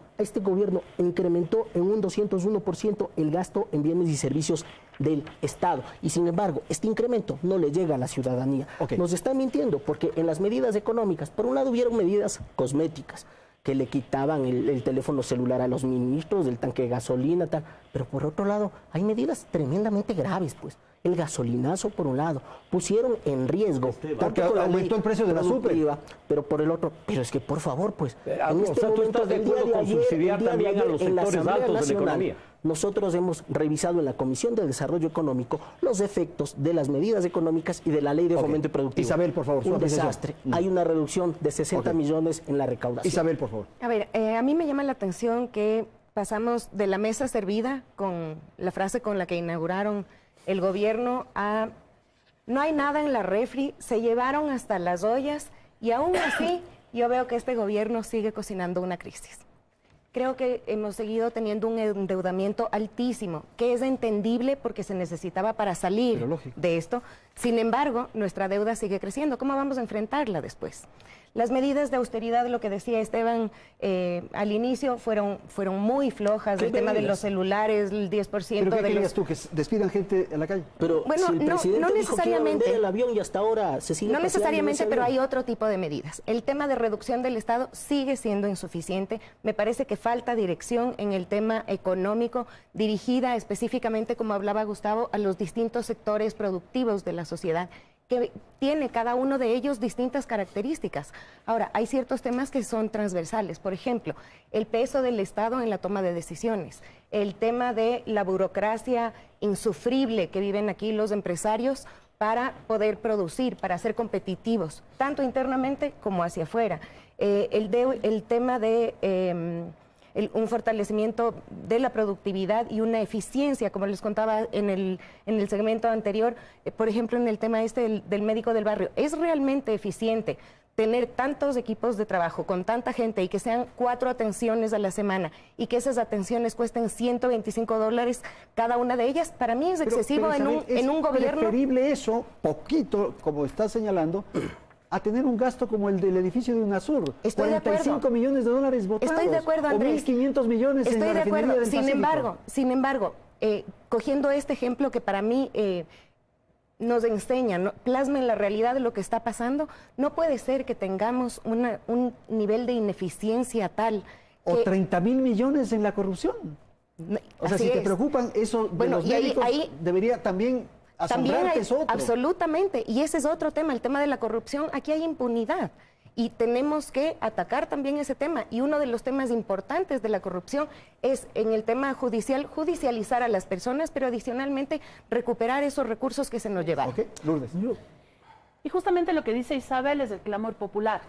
incrementó en un 201% el gasto en bienes y servicios del Estado. Y sin embargo, este incremento no le llega a la ciudadanía. Nos están mintiendo porque en las medidas económicas, por un lado hubieron medidas cosméticas, que le quitaban el teléfono celular a los ministros, el tanque de gasolina, tal. Pero por otro lado, hay medidas tremendamente graves, pues. El gasolinazo, por un lado, pusieron en riesgo. Porque aumentó el precio de la super. Pero por el otro, pero es que por favor, pues. En este momento, ¿tú estás de acuerdo con subsidiar también a los sectores altos de la economía? Nosotros hemos revisado en la Comisión de Desarrollo Económico los efectos de las medidas económicas y de la Ley de Fomento y Productivo. Isabel, por favor. Un desastre. Hay una reducción de 60 millones en la recaudación. Isabel, por favor. A ver, a mí me llama la atención que pasamos de la mesa servida, con la frase con la que inauguraron el gobierno, a no hay nada en la refri, se llevaron hasta las ollas, y aún así yo veo que este gobierno sigue cocinando una crisis. Creo que hemos seguido teniendo un endeudamiento altísimo, que es entendible porque se necesitaba para salir de esto. Sin embargo, nuestra deuda sigue creciendo. ¿Cómo vamos a enfrentarla después? Las medidas de austeridad, lo que decía Esteban al inicio, fueron muy flojas. El tema de los celulares, el 10% ¿Pero qué de querías los... tú, que despidan gente en la calle? Pero bueno, si el presidente no dijo que iba a vender el avión y hasta ahora se sigue No necesariamente, paseando en ese pero avión. hay otro tipo de medidas. El tema de reducción del Estado sigue siendo insuficiente. Me parece que falta dirección en el tema económico, dirigida específicamente, como hablaba Gustavo, a los distintos sectores productivos de la sociedad, que tiene cada uno de ellos distintas características. Ahora, hay ciertos temas que son transversales. Por ejemplo, el peso del Estado en la toma de decisiones, el tema de la burocracia insufrible que viven aquí los empresarios para poder producir, para ser competitivos, tanto internamente como hacia afuera. El tema de... un fortalecimiento de la productividad y una eficiencia, como les contaba en el segmento anterior, por ejemplo, en el tema del médico del barrio. Es realmente eficiente tener tantos equipos de trabajo con tanta gente y que sean 4 atenciones a la semana y que esas atenciones cuesten $125 cada una de ellas. Para mí es excesivo en un gobierno. Es preferible eso, poquito, como está señalando, a tener un gasto como el del edificio de UNASUR. Estoy 45 millones de dólares botados. Estoy de acuerdo, Andrés. O 1.500 millones en la refinería del Pacífico. Sin embargo, cogiendo este ejemplo que para mí nos enseña, plasma en la realidad de lo que está pasando, no puede ser que tengamos un nivel de ineficiencia tal que... O 30.000 millones en la corrupción. O sea, si te preocupan eso de los médicos, debería también... También hay, absolutamente, y ese es otro tema, el tema de la corrupción. Aquí hay impunidad y tenemos que atacar también ese tema, y uno de los temas importantes de la corrupción es en el tema judicial, judicializar a las personas, pero adicionalmente recuperar esos recursos que se nos llevaron. Lourdes. Y justamente lo que dice Isabel es el clamor popular.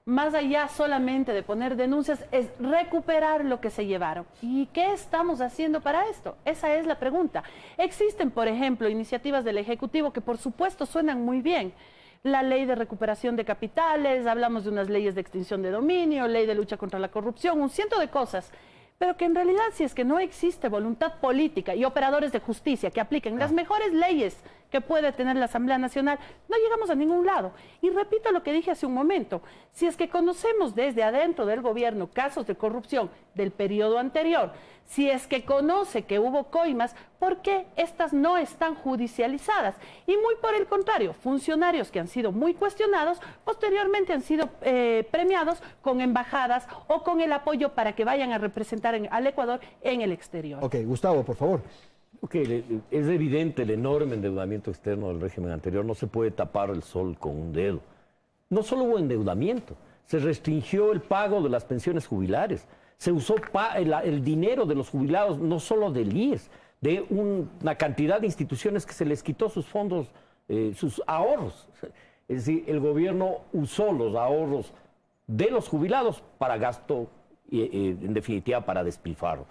Más allá solamente de poner denuncias, es recuperar lo que se llevaron. ¿Y qué estamos haciendo para esto? Esa es la pregunta. Existen, por ejemplo, iniciativas del Ejecutivo que por supuesto suenan muy bien. La ley de recuperación de capitales, hablamos de unas leyes de extinción de dominio, ley de lucha contra la corrupción, un ciento de cosas. Pero que en realidad, si es que no existe voluntad política y operadores de justicia que apliquen las mejores leyes que puede tener la Asamblea Nacional, no llegamos a ningún lado. Y repito lo que dije hace un momento, si es que conocemos desde adentro del gobierno casos de corrupción del periodo anterior, si es que conoce que hubo coimas, ¿por qué estas no están judicializadas? Y muy por el contrario, funcionarios que han sido muy cuestionados, posteriormente han sido premiados con embajadas o con el apoyo para que vayan a representar al Ecuador en el exterior. Ok, Gustavo, por favor. Es evidente el enorme endeudamiento externo del régimen anterior, no se puede tapar el sol con un dedo. No solo hubo endeudamiento, se restringió el pago de las pensiones jubilares, se usó el dinero de los jubilados, no solo del IES, de una cantidad de instituciones que se les quitó sus fondos, sus ahorros. Es decir, el gobierno usó los ahorros de los jubilados para gasto, en definitiva para despilfarro.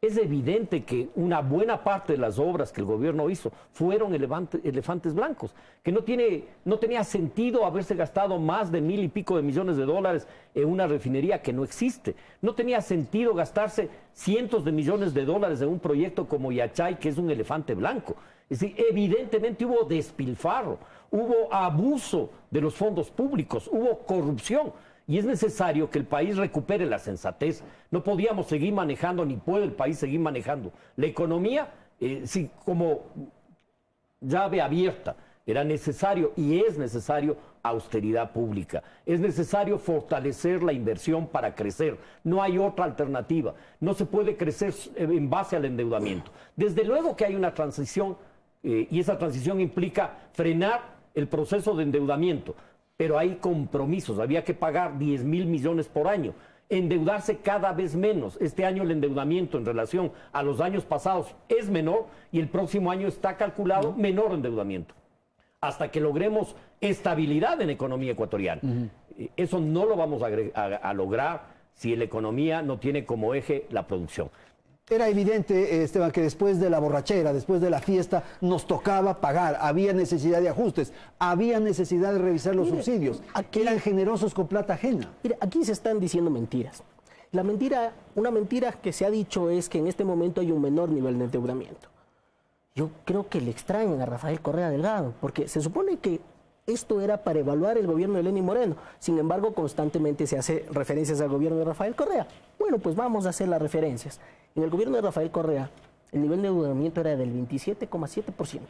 Es evidente que una buena parte de las obras que el gobierno hizo fueron elefantes blancos, que no tenía sentido haberse gastado más de 1.000 y pico de millones de dólares en una refinería que no existe. No tenía sentido gastarse cientos de millones de dólares en un proyecto como Yachay, que es un elefante blanco. Es decir, evidentemente hubo despilfarro, hubo abuso de los fondos públicos, hubo corrupción. Y es necesario que el país recupere la sensatez. No podíamos seguir manejando, ni puede el país seguir manejando la economía como llave abierta. Era necesario y es necesario austeridad pública. Es necesario fortalecer la inversión para crecer. No hay otra alternativa. No se puede crecer en base al endeudamiento. Desde luego que hay una transición y esa transición implica frenar el proceso de endeudamiento. Pero hay compromisos, había que pagar 10.000 millones por año, endeudarse cada vez menos. Este año el endeudamiento en relación a los años pasados es menor y el próximo año está calculado menor endeudamiento, hasta que logremos estabilidad en la economía ecuatoriana. Eso no lo vamos a lograr si la economía no tiene como eje la producción. Era evidente, Esteban, que después de la borrachera, después de la fiesta, nos tocaba pagar. Había necesidad de ajustes, había necesidad de revisar los subsidios. Aquí eran generosos con plata ajena. Mire, aquí se están diciendo mentiras. Una mentira que se ha dicho es que en este momento hay un menor nivel de endeudamiento. Yo creo que le extrañan a Rafael Correa Delgado, porque se supone que esto era para evaluar el gobierno de Lenín Moreno. Sin embargo, constantemente se hace referencias al gobierno de Rafael Correa. Bueno, pues vamos a hacer las referencias. En el gobierno de Rafael Correa, el nivel de endeudamiento era del 27,7%.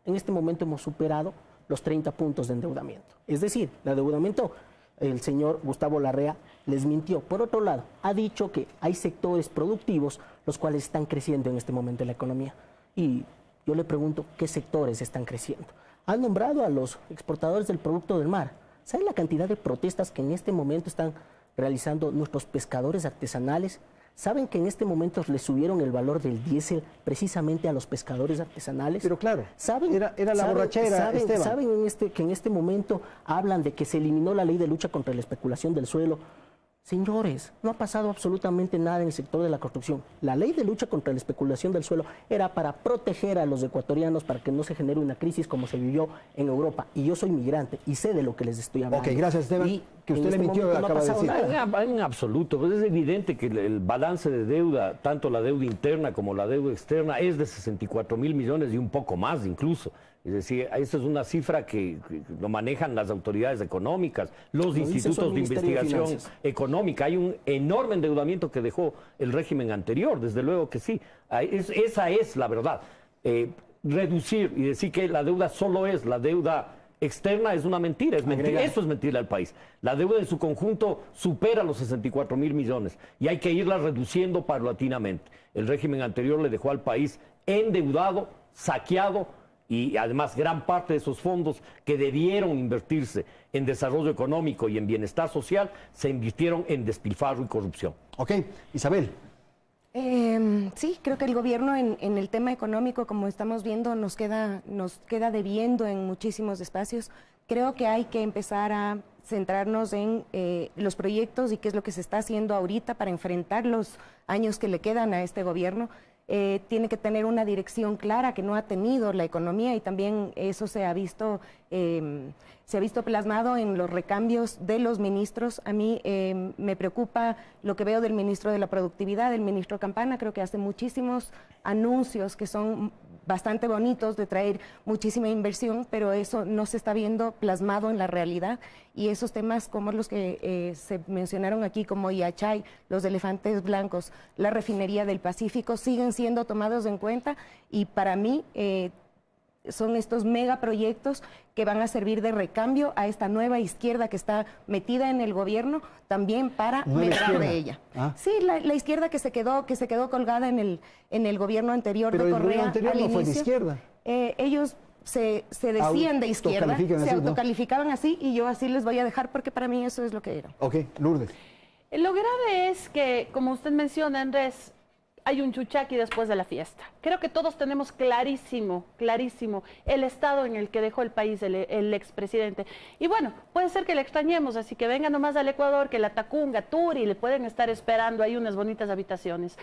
En este momento hemos superado los 30 puntos de endeudamiento. Es decir, el endeudamiento, el señor Gustavo Larrea les mintió. Por otro lado, ha dicho que hay sectores productivos los cuales están creciendo en este momento en la economía. Y yo le pregunto, ¿qué sectores están creciendo? Han nombrado a los exportadores del producto del mar. ¿Saben la cantidad de protestas que en este momento están realizando nuestros pescadores artesanales? ¿Saben que en este momento les subieron el valor del diésel precisamente a los pescadores artesanales? Pero claro, ¿saben, era la borrachera, Esteban. ¿Saben que en este momento hablan de que se eliminó la ley de lucha contra la especulación del suelo? Señores, no ha pasado absolutamente nada en el sector de la construcción. La ley de lucha contra la especulación del suelo era para proteger a los ecuatorianos para que no se genere una crisis como se vivió en Europa. Y yo soy migrante y sé de lo que les estoy hablando. Ok, gracias, Esteban. Y que usted le mintió, acaba de decir. En absoluto, pues es evidente que el balance de deuda, tanto la deuda interna como la deuda externa, es de 64.000 millones y un poco más incluso. Es decir, esa es una cifra que lo manejan las autoridades económicas, los institutos de investigación económica. Hay un enorme endeudamiento que dejó el régimen anterior, desde luego que sí. Esa es la verdad. Reducir y decir que la deuda solo es la deuda externa es una mentira, es mentira. Eso es mentirle al país. La deuda en su conjunto supera los 64.000 millones y hay que irla reduciendo paulatinamente. El régimen anterior le dejó al país endeudado, saqueado, y además gran parte de esos fondos que debieron invertirse en desarrollo económico y en bienestar social se invirtieron en despilfarro y corrupción. Ok, Isabel. Sí, creo que el gobierno en el tema económico, como estamos viendo, nos queda debiendo en muchísimos espacios. Creo que hay que empezar a centrarnos en los proyectos y qué es lo que se está haciendo ahorita para enfrentar los años que le quedan a este gobierno. Tiene que tener una dirección clara que no ha tenido la economía y también eso se ha visto plasmado en los recambios de los ministros. A mí me preocupa lo que veo del ministro de la Productividad, del ministro Campana. Creo que hace muchísimos anuncios que son bastante bonitos de traer muchísima inversión, pero eso no se está viendo plasmado en la realidad, y esos temas como los que se mencionaron aquí, como Yachay, los elefantes blancos, la refinería del Pacífico, siguen siendo tomados en cuenta, y para mí son estos megaproyectos que van a servir de recambio a esta nueva izquierda que está metida en el gobierno, también para medrar de ella. Sí, la izquierda que se quedó colgada en el gobierno anterior de Correa. Pero el gobierno anterior no fue de izquierda. Ellos se decían de izquierda, se autocalificaban así, y yo así les voy a dejar porque para mí eso es lo que era. Ok, Lourdes. Lo grave es que, como usted menciona, Andrés, hay un chuchaqui después de la fiesta. Creo que todos tenemos clarísimo el estado en el que dejó el país el expresidente. Y bueno, puede ser que le extrañemos, así que venga nomás al Ecuador, que la Tacunga, Turi, le pueden estar esperando ahí unas bonitas habitaciones.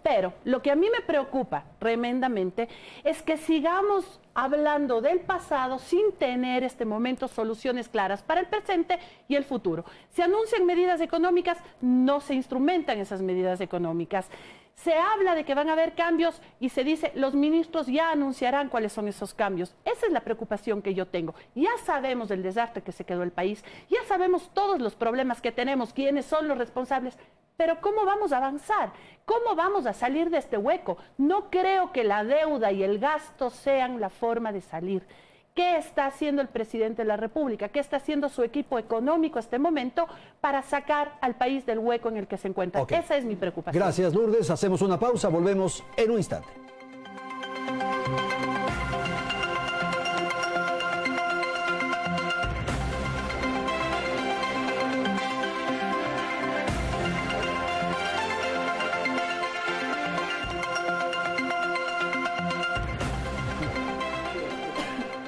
Pero lo que a mí me preocupa tremendamente es que sigamos hablando del pasado sin tener este momento soluciones claras para el presente y el futuro. Se anuncian medidas económicas, no se instrumentan esas medidas económicas. Se habla de que van a haber cambios y se dice, los ministros ya anunciarán cuáles son esos cambios. Esa es la preocupación que yo tengo. Ya sabemos del desastre que se quedó el país, ya sabemos todos los problemas que tenemos, quiénes son los responsables, pero ¿cómo vamos a avanzar? ¿Cómo vamos a salir de este hueco? No creo que la deuda y el gasto sean la forma de salir. ¿Qué está haciendo el presidente de la República? ¿Qué está haciendo su equipo económico a este momento para sacar al país del hueco en el que se encuentra? Okay. Esa es mi preocupación. Gracias, Lourdes. Hacemos una pausa. Volvemos en un instante.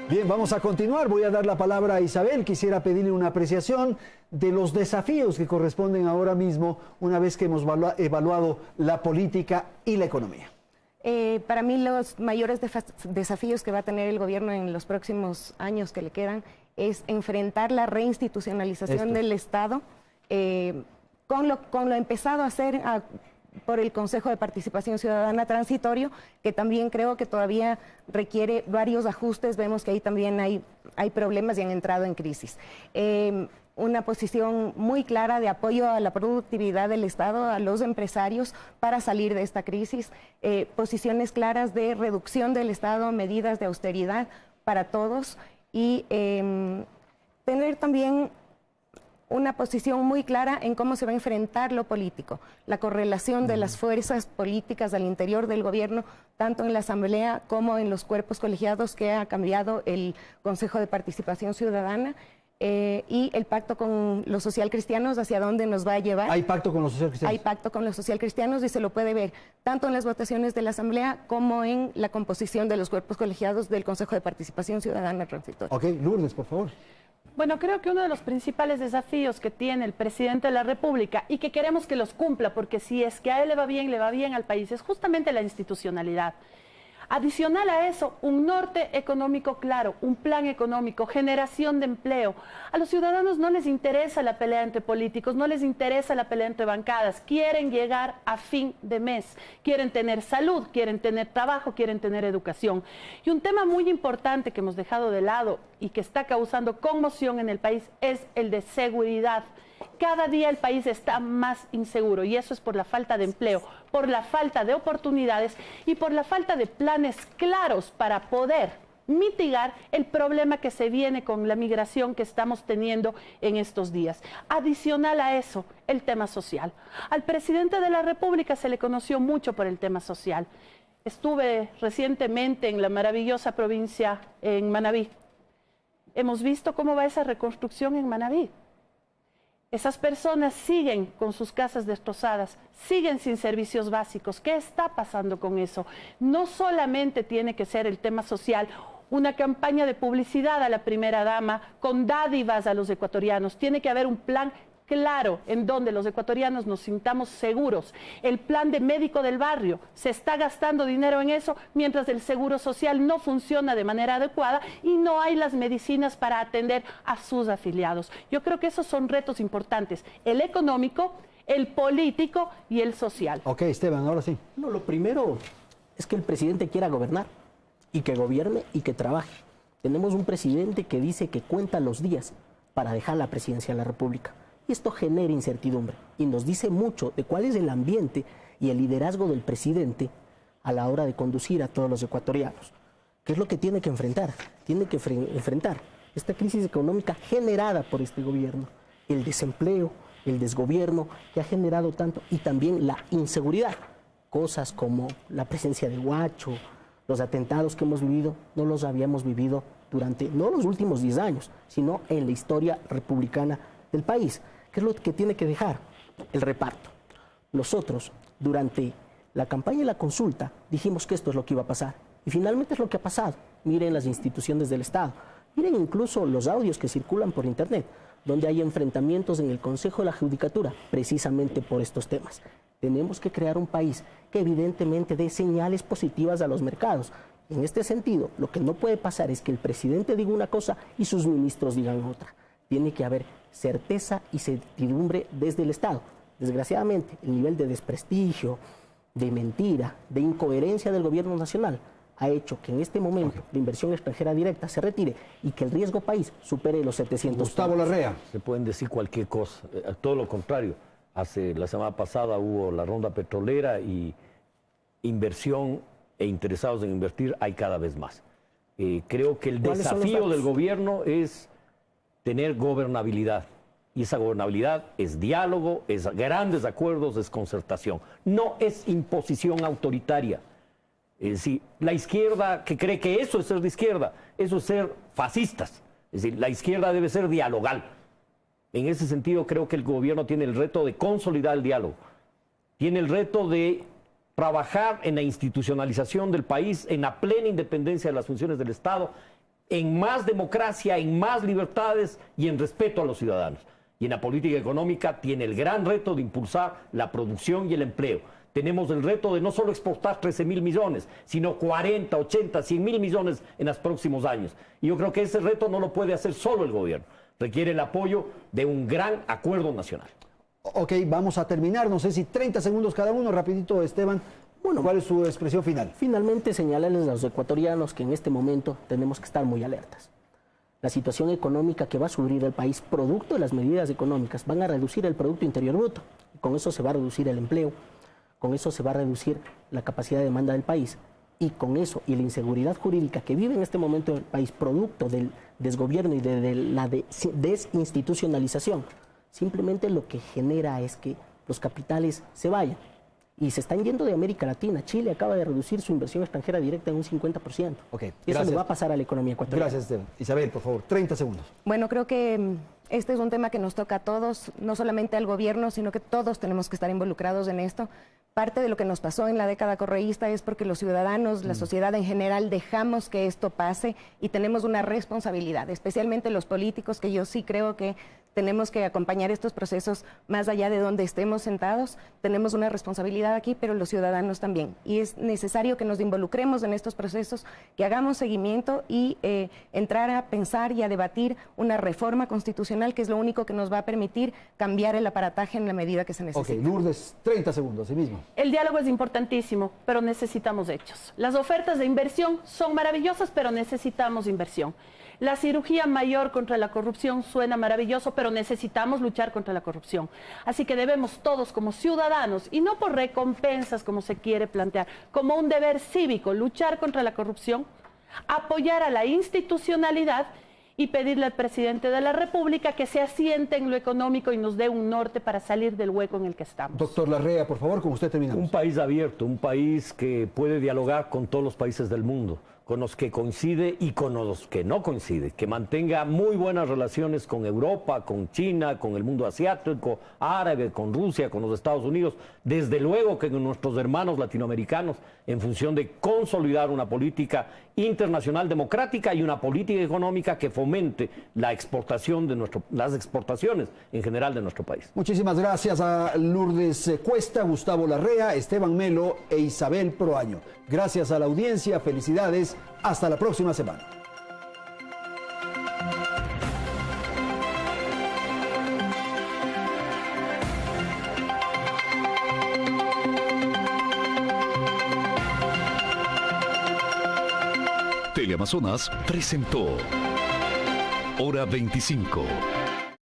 Bien, vamos a continuar. Voy a dar la palabra a Isabel. Quisiera pedirle una apreciación de los desafíos que corresponden ahora mismo, una vez que hemos evaluado la política y la economía. Para mí los mayores desafíos que va a tener el gobierno en los próximos años que le quedan es enfrentar la reinstitucionalización del Estado, con lo empezado a hacer por el Consejo de Participación Ciudadana transitorio, que también creo que todavía requiere varios ajustes. Vemos que ahí también hay problemas y han entrado en crisis. Una posición muy clara de apoyo a la productividad del Estado, a los empresarios para salir de esta crisis. Posiciones claras de reducción del Estado, medidas de austeridad para todos, y tener también una posición muy clara en cómo se va a enfrentar lo político, la correlación de las fuerzas políticas al interior del gobierno, tanto en la Asamblea como en los cuerpos colegiados que ha cambiado el Consejo de Participación Ciudadana, y el pacto con los socialcristianos, hacia dónde nos va a llevar. ¿Hay pacto con los socialcristianos? Hay pacto con los socialcristianos y se lo puede ver tanto en las votaciones de la Asamblea como en la composición de los cuerpos colegiados del Consejo de Participación Ciudadana transitorio. Ok, Lourdes, por favor. Bueno, creo que uno de los principales desafíos que tiene el presidente de la República y que queremos que los cumpla, porque si es que a él le va bien al país, es justamente la institucionalidad. Adicional a eso, un norte económico claro, un plan económico, generación de empleo. A los ciudadanos no les interesa la pelea entre políticos, no les interesa la pelea entre bancadas. Quieren llegar a fin de mes, quieren tener salud, quieren tener trabajo, quieren tener educación. Y un tema muy importante que hemos dejado de lado y que está causando conmoción en el país es el de seguridad. Cada día el país está más inseguro y eso es por la falta de empleo, por la falta de oportunidades y por la falta de planes claros para poder mitigar el problema que se viene con la migración que estamos teniendo en estos días. Adicional a eso, el tema social. Al presidente de la República se le conoció mucho por el tema social. Estuve recientemente en la maravillosa provincia en Manabí. Hemos visto cómo va esa reconstrucción en Manabí. Esas personas siguen con sus casas destrozadas, siguen sin servicios básicos. ¿Qué está pasando con eso? No solamente tiene que ser el tema social, una campaña de publicidad a la primera dama con dádivas a los ecuatorianos. Tiene que haber un plan claro en donde los ecuatorianos nos sintamos seguros. El plan de médico del barrio, se está gastando dinero en eso mientras el seguro social no funciona de manera adecuada y no hay las medicinas para atender a sus afiliados. Yo creo que esos son retos importantes, el económico, el político y el social. Ok, Esteban, ahora sí. No, lo primero es que el presidente quiera gobernar. y que gobierne y que trabaje. Tenemos un presidente que dice que cuenta los días para dejar la presidencia de la República. Y esto genera incertidumbre y nos dice mucho de cuál es el ambiente y el liderazgo del presidente a la hora de conducir a todos los ecuatorianos. ¿Qué es lo que tiene que enfrentar? Tiene que enfrentar esta crisis económica generada por este gobierno, el desempleo, el desgobierno que ha generado tanto y también la inseguridad. Cosas como la presencia de Huacho, los atentados que hemos vivido, no los habíamos vivido durante, no los últimos 10 años, sino en la historia republicana del país. ¿Qué es lo que tiene que dejar? El reparto. Nosotros, durante la campaña y la consulta, dijimos que esto es lo que iba a pasar. Y finalmente es lo que ha pasado. Miren las instituciones del Estado. Miren incluso los audios que circulan por Internet, donde hay enfrentamientos en el Consejo de la Judicatura, precisamente por estos temas. Tenemos que crear un país que evidentemente dé señales positivas a los mercados. En este sentido, lo que no puede pasar es que el presidente diga una cosa y sus ministros digan otra. Tiene que haber certeza y certidumbre desde el Estado. Desgraciadamente, el nivel de desprestigio, de mentira, de incoherencia del gobierno nacional ha hecho que en este momento la inversión extranjera directa se retire y que el riesgo país supere los 700. Gustavo Larrea. Se pueden decir cualquier cosa, todo lo contrario. La semana pasada hubo la ronda petrolera y inversión e interesados en invertir hay cada vez más. Creo que el desafío del gobierno es tener gobernabilidad. Y esa gobernabilidad es diálogo, es grandes acuerdos, es concertación. No es imposición autoritaria. Es decir, la izquierda que cree que eso es ser de izquierda, eso es ser fascistas. Es decir, la izquierda debe ser dialogal. En ese sentido, creo que el gobierno tiene el reto de consolidar el diálogo. Tiene el reto de trabajar en la institucionalización del país, en la plena independencia de las funciones del Estado, en más democracia, en más libertades y en respeto a los ciudadanos. Y en la política económica tiene el gran reto de impulsar la producción y el empleo. Tenemos el reto de no solo exportar 13.000 millones, sino 40, 80, 100.000 millones en los próximos años. Y yo creo que ese reto no lo puede hacer solo el gobierno. Requiere el apoyo de un gran acuerdo nacional. Ok, vamos a terminar. No sé si 30 segundos cada uno. Rapidito, Esteban. Bueno, ¿cuál es su expresión final? Finalmente, señalarles a los ecuatorianos que en este momento tenemos que estar muy alertas. La situación económica que va a sufrir el país, producto de las medidas económicas, van a reducir el Producto Interior Bruto. Con eso se va a reducir el empleo, con eso se va a reducir la capacidad de demanda del país. Y con eso, y la inseguridad jurídica que vive en este momento el país, producto del desgobierno y de la desinstitucionalización, simplemente lo que genera es que los capitales se vayan. Y se están yendo de América Latina. Chile acaba de reducir su inversión extranjera directa en un 50%. Okay, y eso le va a pasar a la economía ecuatoriana. Gracias, Esteban. Isabel, por favor, 30 segundos. Bueno, creo que este es un tema que nos toca a todos, no solamente al gobierno, sino que todos tenemos que estar involucrados en esto. Parte de lo que nos pasó en la década correísta es porque los ciudadanos, la sociedad en general, dejamos que esto pase y tenemos una responsabilidad, especialmente los políticos, que yo sí creo que tenemos que acompañar estos procesos más allá de donde estemos sentados. Tenemos una responsabilidad aquí, pero los ciudadanos también. Y es necesario que nos involucremos en estos procesos, que hagamos seguimiento y entrar a pensar y a debatir una reforma constitucional, que es lo único que nos va a permitir cambiar el aparataje en la medida que se necesite. Ok, Lourdes, 30 segundos, sí mismo. El diálogo es importantísimo, pero necesitamos hechos. Las ofertas de inversión son maravillosas, pero necesitamos inversión. La cirugía mayor contra la corrupción suena maravilloso, pero necesitamos luchar contra la corrupción. Así que debemos todos como ciudadanos, y no por recompensas como se quiere plantear, como un deber cívico, luchar contra la corrupción, apoyar a la institucionalidad y pedirle al presidente de la República que se asiente en lo económico y nos dé un norte para salir del hueco en el que estamos. Doctor Larrea, por favor, con usted terminamos. Un país abierto, un país que puede dialogar con todos los países del mundo, con los que coincide y con los que no coincide, que mantenga muy buenas relaciones con Europa, con China, con el mundo asiático, árabe, con Rusia, con los Estados Unidos, desde luego que con nuestros hermanos latinoamericanos, en función de consolidar una política internacional democrática y una política económica que fomente la exportación de las exportaciones en general de nuestro país. Muchísimas gracias a Lourdes Cuesta, Gustavo Larrea, Esteban Melo e Isabel Proaño. Gracias a la audiencia, felicidades, hasta la próxima semana. Teleamazonas presentó Hora 25.